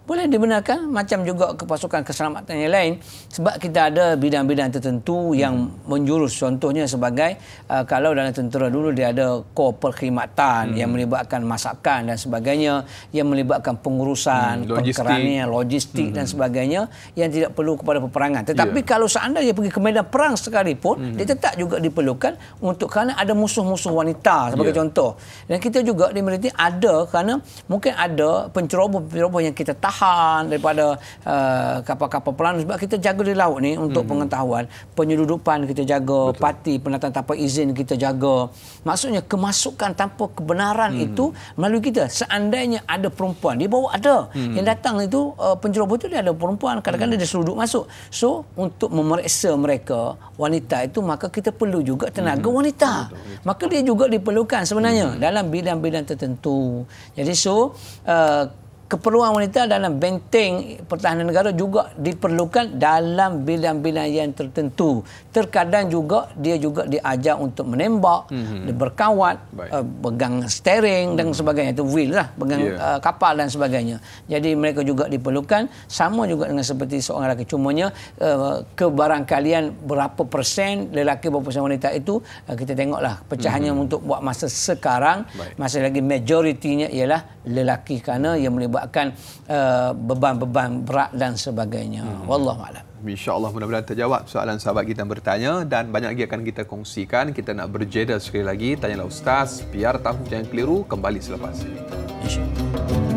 dibenarkan, macam juga pasukan keselamatan yang lain, sebab kita ada bidang-bidang tertentu yang menjurus. Contohnya sebagai kalau dalam tentera dulu dia ada kor perkhidmatan yang melibatkan masakan dan sebagainya, yang melibatkan pengurusan perkeranian, logistik dan sebagainya, yang tidak perlu kepada peperangan. Tetapi kalau seandainya pergi ke medan perang sekalipun, dia tetap juga diperlukan untuk kerana ada musuh-musuh wanita sebagai contoh. Dan kita juga di militer ada, kerana mungkin ada penceroboh-penceroboh yang kita tahan daripada kapal-kapal perang, sebab kita jaga di laut ni untuk pengetahuan, penyeludupan kita jaga, parti pendatang tanpa izin kita jaga. Maksudnya kemasukan tanpa kebenaran itu melalui kita. Seandainya ada perempuan, dia bawa ada yang datang itu, penceroboh itu dia ada perempuan, kadang-kadang dia seluduk masuk. So untuk memeriksa mereka wanita itu, maka kita perlu juga tenaga wanita. Maka dia juga diperlukan sebenarnya dalam bidang-bidang tertentu. Jadi keperluan wanita dalam benteng pertahanan negara juga diperlukan dalam bidang-bidang yang tertentu. Terkadang juga dia juga diajar untuk menembak, berkawat, pegang steering dan sebagainya, itu wheel lah, pegang kapal dan sebagainya. Jadi mereka juga diperlukan, sama juga dengan seperti seorang lelaki. Cumanya kebarangkalian berapa persen lelaki, berapa persen wanita itu kita tengoklah pecahannya untuk buat masa sekarang. Masih lagi majoritinya ialah lelaki, kerana yang melibatkan beban-beban berat dan sebagainya. Wallahu a'lam.
InsyaAllah mudah-mudahan terjawab soalan sahabat kita yang bertanya, dan banyak lagi akan kita kongsikan. Kita nak berjeda sekali lagi. Tanyalah Ustaz, biar tahu jangan keliru. Kembali selepas ini. InsyaAllah.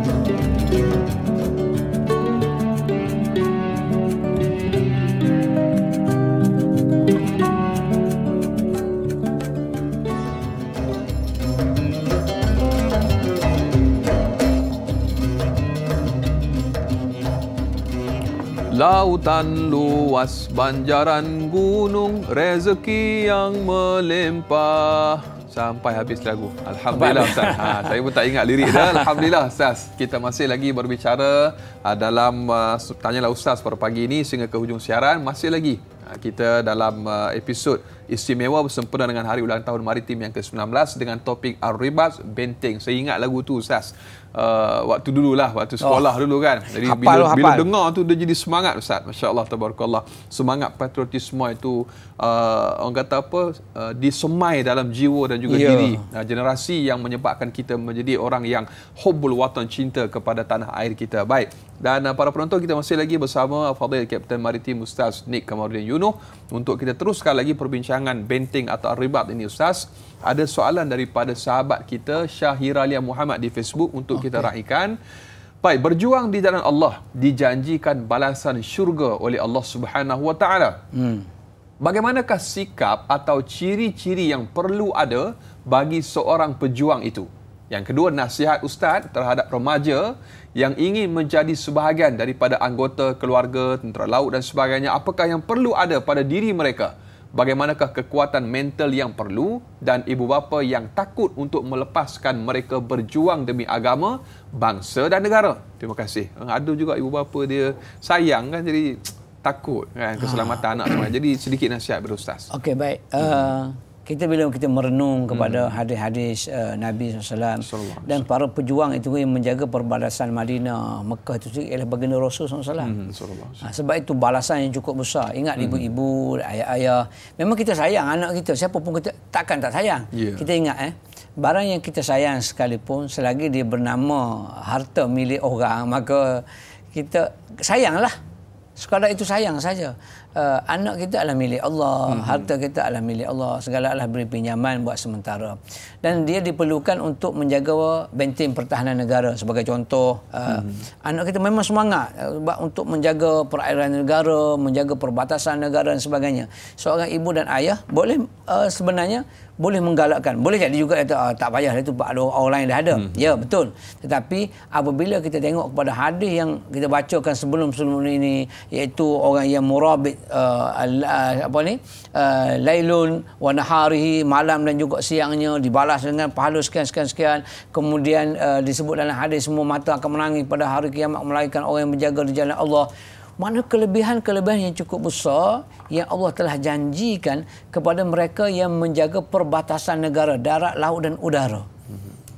Lautan luas, banjaran gunung, rezeki yang melimpah. sampai habis lagu. Alhamdulillah Ustaz. Saya pun tak ingat lirik dah. Alhamdulillah Ustaz. Kita masih lagi berbicara dalam Tanyalah Ustaz pada pagi ini sehingga ke hujung siaran. Masih lagi kita dalam episod istimewa bersempena dengan Hari Ulang Tahun Maritim yang ke-19 dengan topik Ar-Ribat, benteng. Saya ingat lagu tu Ustaz. Waktu dululah, waktu sekolah dulu kan. Jadi bila dengar tu dia jadi semangat Ustaz. Masya-Allah tabarakallah. Semangat patriotisme itu orang kata apa? Disemai dalam jiwa dan juga diri generasi yang menyebabkan kita menjadi orang yang hubbul watan, cinta kepada tanah air kita. Baik. Dan para penonton, kita masih lagi bersama Fadil Kapten Maritim Ustaz Nik Kamarudin Yunuh untuk kita teruskan lagi perbincangan benteng atau Ar-Ribat ini Ustaz. Ada soalan daripada sahabat kita Syahiralia Muhammad di Facebook untuk kita raikan. Baik, berjuang di jalan Allah dijanjikan balasan syurga oleh Allah Subhanahu Wa Taala. Bagaimanakah sikap atau ciri-ciri yang perlu ada bagi seorang pejuang itu? Yang kedua, nasihat Ustaz terhadap remaja yang ingin menjadi sebahagian daripada anggota keluarga, tentera laut dan sebagainya. Apakah yang perlu ada pada diri mereka? Bagaimanakah kekuatan mental yang perlu dan ibu bapa yang takut untuk melepaskan mereka berjuang demi agama, bangsa dan negara? Terima kasih. Ada juga ibu bapa dia sayang kan, jadi takut kan keselamatan anak semua. Jadi sedikit nasihat dari Ustaz.
Okey, baik. Kita bila kita merenung kepada hadis-hadis Nabi SAW dan para pejuang itu yang menjaga perbatasan Madinah, Mekah itu ialah baginda Rasul SAW. Sebab itu balasan yang cukup besar. Ingat ibu-ibu, ayah-ayah. Memang kita sayang anak kita. Siapa pun kita takkan tak sayang. Kita ingat barang yang kita sayang sekalipun, selagi dia bernama harta milik orang, maka kita sayanglah. Sekadar itu sayang saja. Anak kita adalah milik Allah, harta kita adalah milik Allah, segala adalah beri pinjaman buat sementara. Dan dia diperlukan untuk menjaga benteng pertahanan negara. Sebagai contoh, anak kita memang semangat untuk menjaga perairan negara, menjaga perbatasan negara dan sebagainya. Seorang ibu dan ayah boleh sebenarnya boleh menggalakkan. Boleh jadi juga tak payah, itu ada orang lain dah ada. Ya, betul. Tetapi apabila kita tengok kepada hadis yang kita bacakan sebelum-sebelum ini, iaitu orang yang murabit lailun wa naharihi, malam dan juga siangnya dibalas dengan pahala sekian. Kemudian disebut dalam hadis semua mata akan menangis pada hari kiamat melainkan orang yang menjaga di jalan Allah. Mana kelebihan-kelebihan yang cukup besar yang Allah telah janjikan kepada mereka yang menjaga perbatasan negara, darat, laut dan udara.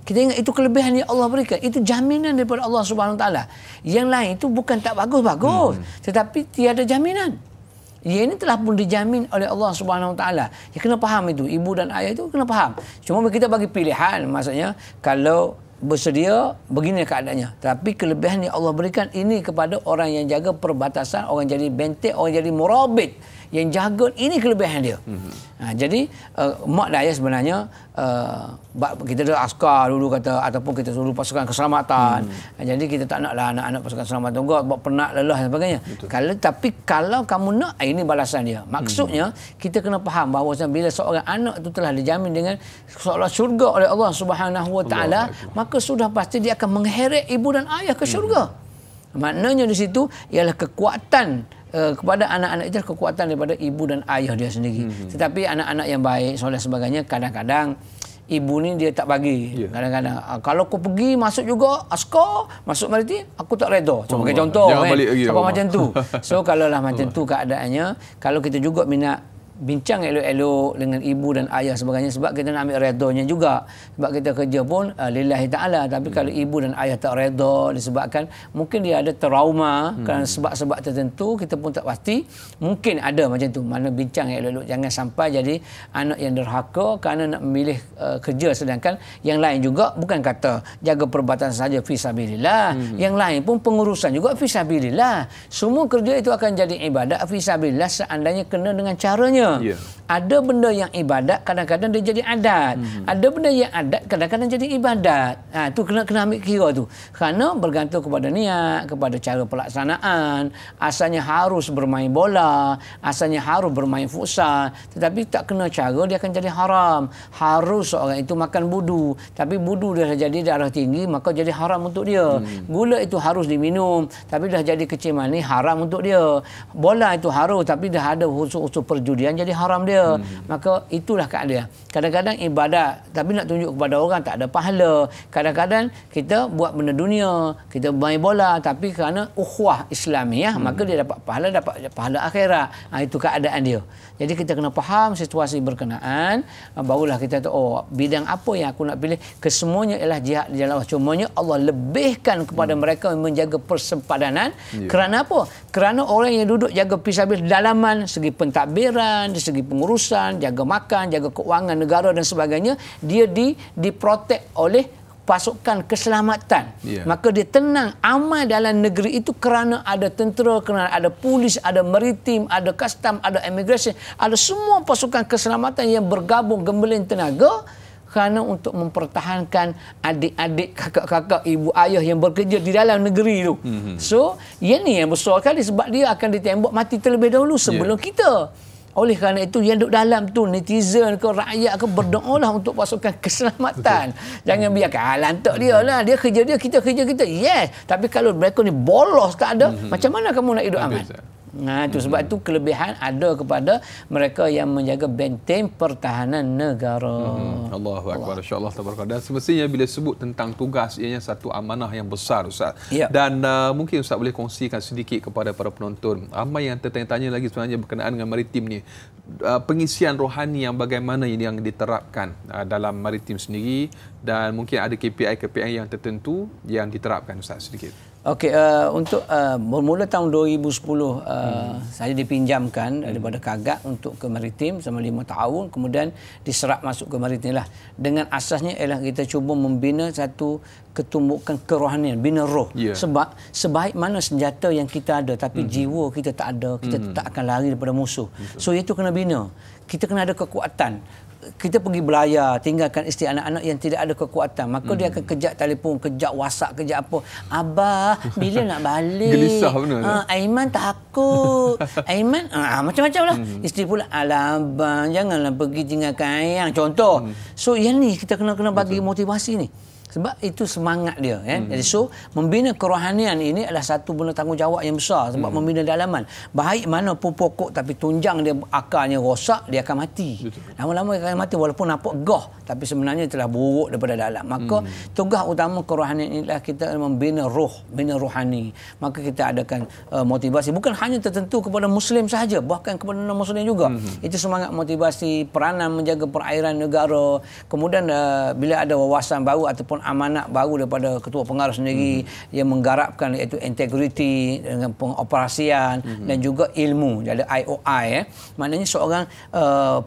Kita ingat itu kelebihan yang Allah berikan. Itu jaminan daripada Allah Subhanahu Wa Taala. Yang lain itu bukan tak bagus-bagus, tetapi tiada jaminan. Ia ini telah pun dijamin oleh Allah Subhanahu Wa Taala. Ya, kena faham itu. Ibu dan ayah itu kena faham. Cuma kita bagi pilihan, maksudnya kalau bersedia begini keadaannya. Tapi kelebihan yang Allah berikan ini kepada orang yang jaga perbatasan, orang jadi benteng, orang jadi murabit, yang jaga, ini kelebihan dia. Jadi mak dan ayah sebenarnya kita ada askar dulu kata, ataupun kita suruh pasukan keselamatan. Jadi kita tak naklah anak-anak pasukan keselamatan juga buat penat, lelah dan sebagainya. Kalau kamu nak, ini balasan dia. Maksudnya kita kena faham bahawa bila seorang anak itu telah dijamin dengan seolah syurga oleh Allah Subhanahu Wa Taala, maka sudah pasti dia akan mengheret ibu dan ayah ke syurga. Maknanya di situ ialah kekuatan kepada anak-anak itu, kekuatan daripada ibu dan ayah dia sendiri. Tetapi anak-anak yang baik, soleh sebagainya, kadang-kadang ibu ni dia tak bagi. Kadang-kadang kalau kau pergi masuk juga askar, masuk maritim, aku tak reda. Sebagai contoh kan. Sampai macam tu. So kalau lah macam tu keadaannya, kalau kita juga minat bincang elok-elok dengan ibu dan ayah sebagainya, sebab kita nak ambil redonya juga. Sebab kita kerja pun lillahi ta'ala. Tapi kalau ibu dan ayah tak reda disebabkan mungkin dia ada trauma kerana sebab-sebab tertentu, kita pun tak pasti. Mungkin ada macam tu. Mana bincang elok-elok. Jangan sampai jadi anak yang derhaka kerana nak memilih kerja, sedangkan yang lain juga bukan kata jaga perbatasan saja fisabilillah. Yang lain pun pengurusan juga fisabilillah. Semua kerja itu akan jadi ibadat fisabilillah seandainya kena dengan caranya. Ada benda yang ibadat kadang-kadang dia jadi adat. Ada benda yang adat kadang-kadang jadi ibadat. Tu kena ambil kira tu. Kerana bergantung kepada niat, kepada cara pelaksanaan. Asalnya harus bermain bola, asalnya harus bermain futsal, tetapi tak kena cara, dia akan jadi haram. Harus seorang itu makan budu, tapi budu dah jadi darah tinggi, maka jadi haram untuk dia. Gula itu harus diminum, tapi dah jadi kecil manis, haram untuk dia. Bola itu harus, tapi dah ada unsur-unsur perjudian, menjadi haram dia. Maka itulah keadaan. Kadang-kadang ibadat tapi nak tunjuk kepada orang tak ada pahala. Kadang-kadang kita buat benda dunia, kita main bola tapi kerana ukhuwah Islamiah maka dia dapat pahala akhirat. Itu keadaan dia. Jadi kita kena faham situasi berkenaan, barulah kita tahu bidang apa yang aku nak pilih. Kesemuanya ialah jihad di jalan Allah. Cumanya Allah lebihkan kepada mereka yang menjaga persempadanan. Kerana apa? Kerana orang yang duduk jaga fisabilillah dalaman segi pentadbiran, dari segi pengurusan, jaga makan, jaga keuangan negara dan sebagainya, dia diprotek oleh pasukan keselamatan. Maka dia tenang amal dalam negeri itu kerana ada tentera, kerana ada polis, ada maritim, ada custom, ada immigration, ada semua pasukan keselamatan yang bergabung gembeling tenaga kerana untuk mempertahankan adik-adik, kakak-kakak, ibu ayah yang bekerja di dalam negeri itu. So, yang ni yang besar kali sebab dia akan ditembak mati terlebih dahulu sebelum kita. Oleh kerana itu yang duduk dalam tu netizen ke rakyat ke berdoalah untuk pasukan keselamatan. Jangan biarkan lantak dia lah. Dia kerja dia, kita kerja kita. Yes. Tapi kalau mereka ni bolos tak ada, macam mana kamu nak hidup aman? Itu sebab itu kelebihan ada kepada mereka yang menjaga benteng pertahanan negara.
Allahu akbar, insya-Allah tabarakallah. Dan semestinya bila sebut tentang tugas ianya satu amanah yang besar, Ustaz. Dan mungkin Ustaz boleh kongsikan sedikit kepada para penonton. Ramai yang tertanya-tanya lagi sebenarnya berkenaan dengan maritim ni. Pengisian rohani yang bagaimana yang diterapkan dalam maritim sendiri dan mungkin ada KPI yang tertentu yang diterapkan, Ustaz, sedikit.
Okey, untuk bermula tahun 2010 saya dipinjamkan daripada Kagak untuk ke maritim selama 5 tahun, kemudian diserap masuk ke maritim lah. Dengan asasnya ialah kita cuba membina satu ketumbukan kerohanian, bina roh. Sebab sebaik mana senjata yang kita ada tapi jiwa kita tak ada, kita tak akan lari daripada musuh. So itu kena bina. Kita kena ada kekuatan. Kita pergi belayar, tinggalkan isteri anak-anak yang tidak ada kekuatan, maka dia akan kejap telefon, kejap WhatsApp, kejap apa. Abah, bila nak balik?
Gelisah benar.
Aiman takut. Aiman, macam-macam lah. Isteri pula, alah abang, janganlah pergi tinggalkan ayang. Contoh. So, yang ni kita kena bagi motivasi ni. Sebab itu semangat dia. Jadi so, membina kerohanian ini adalah satu benda tanggungjawab yang besar. Sebab membina dalaman. Baik mana pun pokok tapi tunjang dia akarnya rosak, dia akan mati. Lama-lama dia akan mati walaupun nampak gah. Tapi sebenarnya telah buruk daripada dalam. Maka tugas utama kerohanian ini adalah kita membina roh, bina rohani. Maka kita adakan motivasi. Bukan hanya tertentu kepada Muslim sahaja, bahkan kepada non-Muslim juga. Itu semangat motivasi, peranan menjaga perairan negara. Kemudian bila ada wawasan baru ataupun amanat baru daripada ketua pengarah sendiri yang menggarapkan iaitu integriti dengan pengoperasian dan juga ilmu, jadi IOI. Maknanya seorang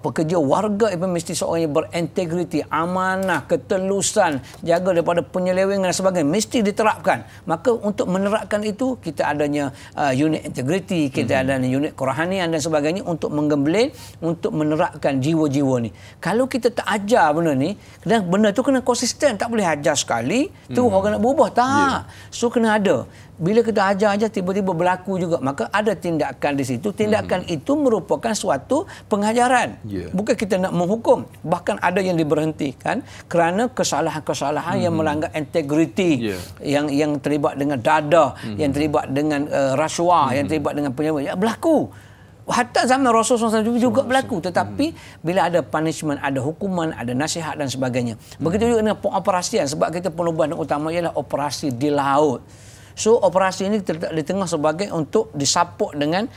pekerja warga itu mesti seorang yang berintegriti, amanah, ketelusan, jaga daripada penyelewengan dan sebagainya, mesti diterapkan. Maka untuk menerapkan itu kita adanya unit integriti, kita adanya unit kerohanian dan sebagainya untuk menggembelin, untuk menerapkan jiwa-jiwa ni. Kalau kita tak ajar benda ni, dan benda tu kena konsisten, tak boleh ajar sekali terus orang nak berubah, tak. So kena ada. Bila kita ajar-ajar tiba-tiba berlaku juga, maka ada tindakan di situ. Tindakan itu merupakan suatu pengajaran. Bukan kita nak menghukum. Bahkan ada yang diberhentikan kerana kesalahan-kesalahan yang melanggar integriti, yang terlibat dengan dadah, yang terlibat dengan rasuah, yang terlibat dengan penyelenggaraan. Berlaku. Hatta zaman Rasulullah SAW juga berlaku. Tetapi bila ada punishment, ada hukuman, ada nasihat dan sebagainya. Begitu juga dengan pengoperasian. Sebab kita penubuhan utama ialah operasi di laut. So operasi ini terletak di tengah sebagai untuk disupport dengan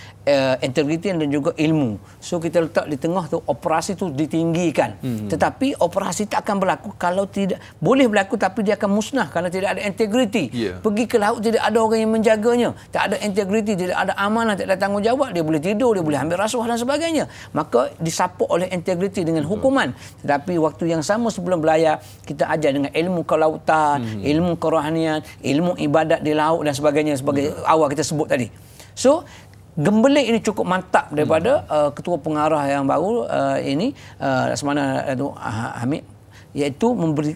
integriti dan juga ilmu. So kita letak di tengah tu, operasi tu ditinggikan. Tetapi operasi tak akan berlaku kalau tidak, boleh berlaku tapi dia akan musnah kerana tidak ada integriti. Pergi ke laut tidak ada orang yang menjaganya, tak ada integriti, tidak ada amanah, tak ada tanggungjawab, dia boleh tidur, dia boleh ambil rasuah dan sebagainya. Maka disupport oleh integriti dengan hukuman. Tetapi waktu yang sama sebelum belayar, kita ajar dengan ilmu kelautan, ilmu kerohanian, ilmu ibadat di laut dan sebagainya, sebagai awal kita sebut tadi. So gembelik ini cukup mantap daripada ketua pengarah yang baru ini Laksamana Hamid, iaitu memberi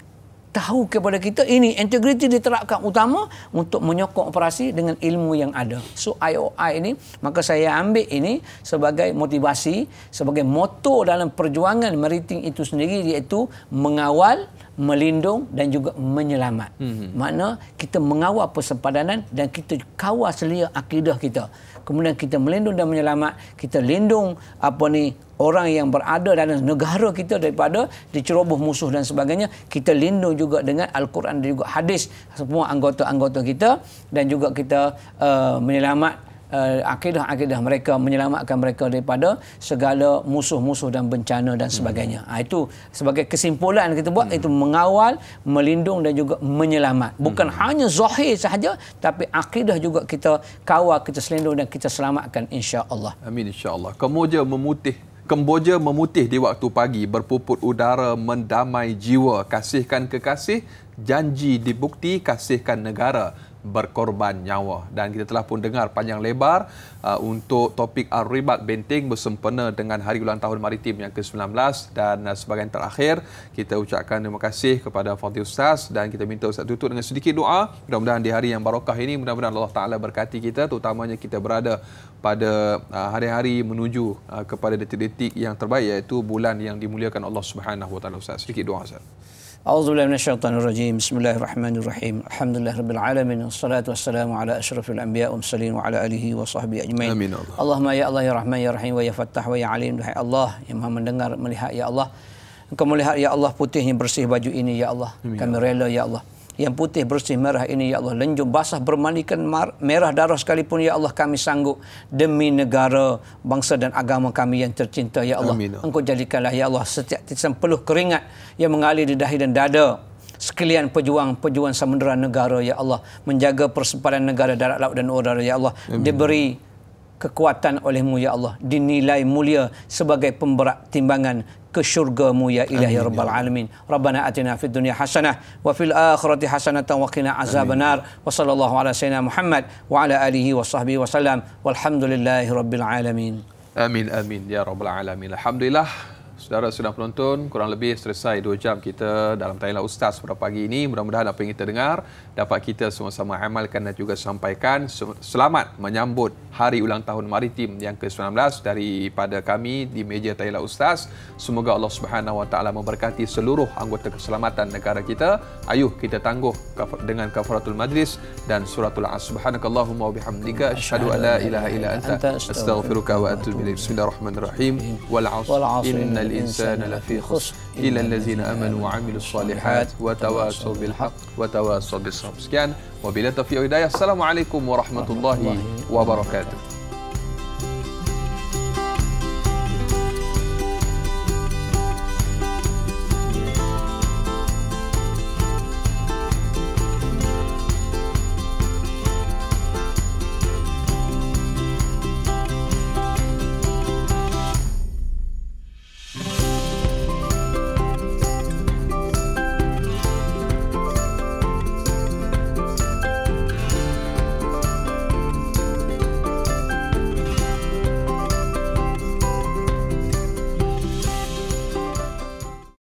tahu kepada kita ini integriti diterapkan utama untuk menyokong operasi dengan ilmu yang ada. So IOI ini, maka saya ambil ini sebagai motivasi, sebagai moto dalam perjuangan maritim itu sendiri, iaitu mengawal, melindung dan juga menyelamat. Makna kita mengawal persempadanan dan kita kawal selia akidah kita. Kemudian kita melindung dan menyelamat, kita lindung orang yang berada dalam negara kita daripada diceroboh musuh dan sebagainya. Kita lindung juga dengan Al-Quran dan juga hadis semua anggota-anggota kita, dan juga kita menyelamat akidah-akidah mereka, menyelamatkan mereka daripada segala musuh-musuh dan bencana dan sebagainya. Itu sebagai kesimpulan kita buat, itu mengawal, melindung dan juga menyelamat. Bukan hanya zahir sahaja, tapi akidah juga kita kawal, kita selindung dan kita selamatkan, insya-Allah.
Amin, insya-Allah. Kemboja memutih di waktu pagi, berpuput udara, mendamai jiwa, kasihkan kekasih, janji dibukti, kasihkan negara, berkorban nyawa. Dan kita telah pun dengar panjang lebar untuk topik Ar-Ribat Benteng bersempena dengan Hari Ulang Tahun Maritim yang ke-19. Dan sebagai yang terakhir, kita ucapkan terima kasih kepada Fadhil Ustaz, dan kita minta Ustaz tutup dengan sedikit doa. Mudah-mudahan di hari yang barakah ini, mudah-mudahan Allah Ta'ala berkati kita, terutamanya kita berada pada hari-hari menuju kepada detik-detik yang terbaik, iaitu bulan yang dimuliakan Allah Subhanahu Wa Ta'ala. Ustaz, sedikit doa Ustaz.
A'udzubillahi minasyaitonirrajim. Bismillahirrahmanirrahim. Alhamdulillahirabbil alamin. Wassalatu wassalamu ala asyrafil anbiya wal mursalin wa ala alihi wa sahbihi ajmain.
Amin Allah.
Allahumma ya Allah ya Rahman ya Rahim wa ya Fattah wa ya Alim. Duhai Allah yang Maha mendengar, melihat, ya Allah. Engkau melihat, ya Allah, putihnya bersih baju ini, ya Allah.
Amin.
Kami rela, ya Allah. Yang putih bersih merah ini, ya Allah, lenjung basah bermandikan merah darah sekalipun, ya Allah, kami sanggup demi negara, bangsa dan agama kami yang tercinta, ya Allah.
Amin.
Engkau jadikanlah, ya Allah, setiap titisan peluh keringat yang mengalir di dahi dan dada sekalian pejuang samudera negara, ya Allah, menjaga persempadan negara darat, laut dan udara, ya Allah.
Amin.
Diberi kekuatan oleh-Mu, ya Allah, dinilai mulia sebagai pemberat timbangan ke syurga-Mu, ya Ilahi ya Rabbal Alamin. Rabbana atina fid dunya hasanah wa fil akhirati hasanatan wa qina azabannar. Wa sallallahu ala sayyidina Muhammad wa ala alihi wa sahbihi wa sallam. Walhamdulillahi rabbil alamin.
Amin, amin ya Rabbal Alamin. Alhamdulillah. Saudara sudah penonton, kurang lebih selesai 2 jam kita dalam Tanya Ustaz pada pagi ini. Mudah-mudahan apa yang kita dengar dapat kita sama-sama amalkan dan juga sampaikan. Selamat menyambut Hari Ulang Tahun Maritim yang ke-19 daripada kami di meja Tanya Ustaz. Semoga Allah Subhanahu Wa Taala memberkati seluruh anggota keselamatan negara kita. Ayuh kita tangguh dengan kafaratul majlis dan suratul Asr. Subhanakallahumma wa bihamdika asyhadu an la ilaha illa anta astaghfiruka wa atubu ilaik. Bismillahirrahmanirrahim. Wal 'asr الإنسان لفي خسر إلا الذين آمنوا وعملوا الصالحات وتواصوا بالحق وتواصوا بالصبر. Sekian, wabillahi taufiq wal hidayah. Assalamualaikum warahmatullahi wabarakatuh.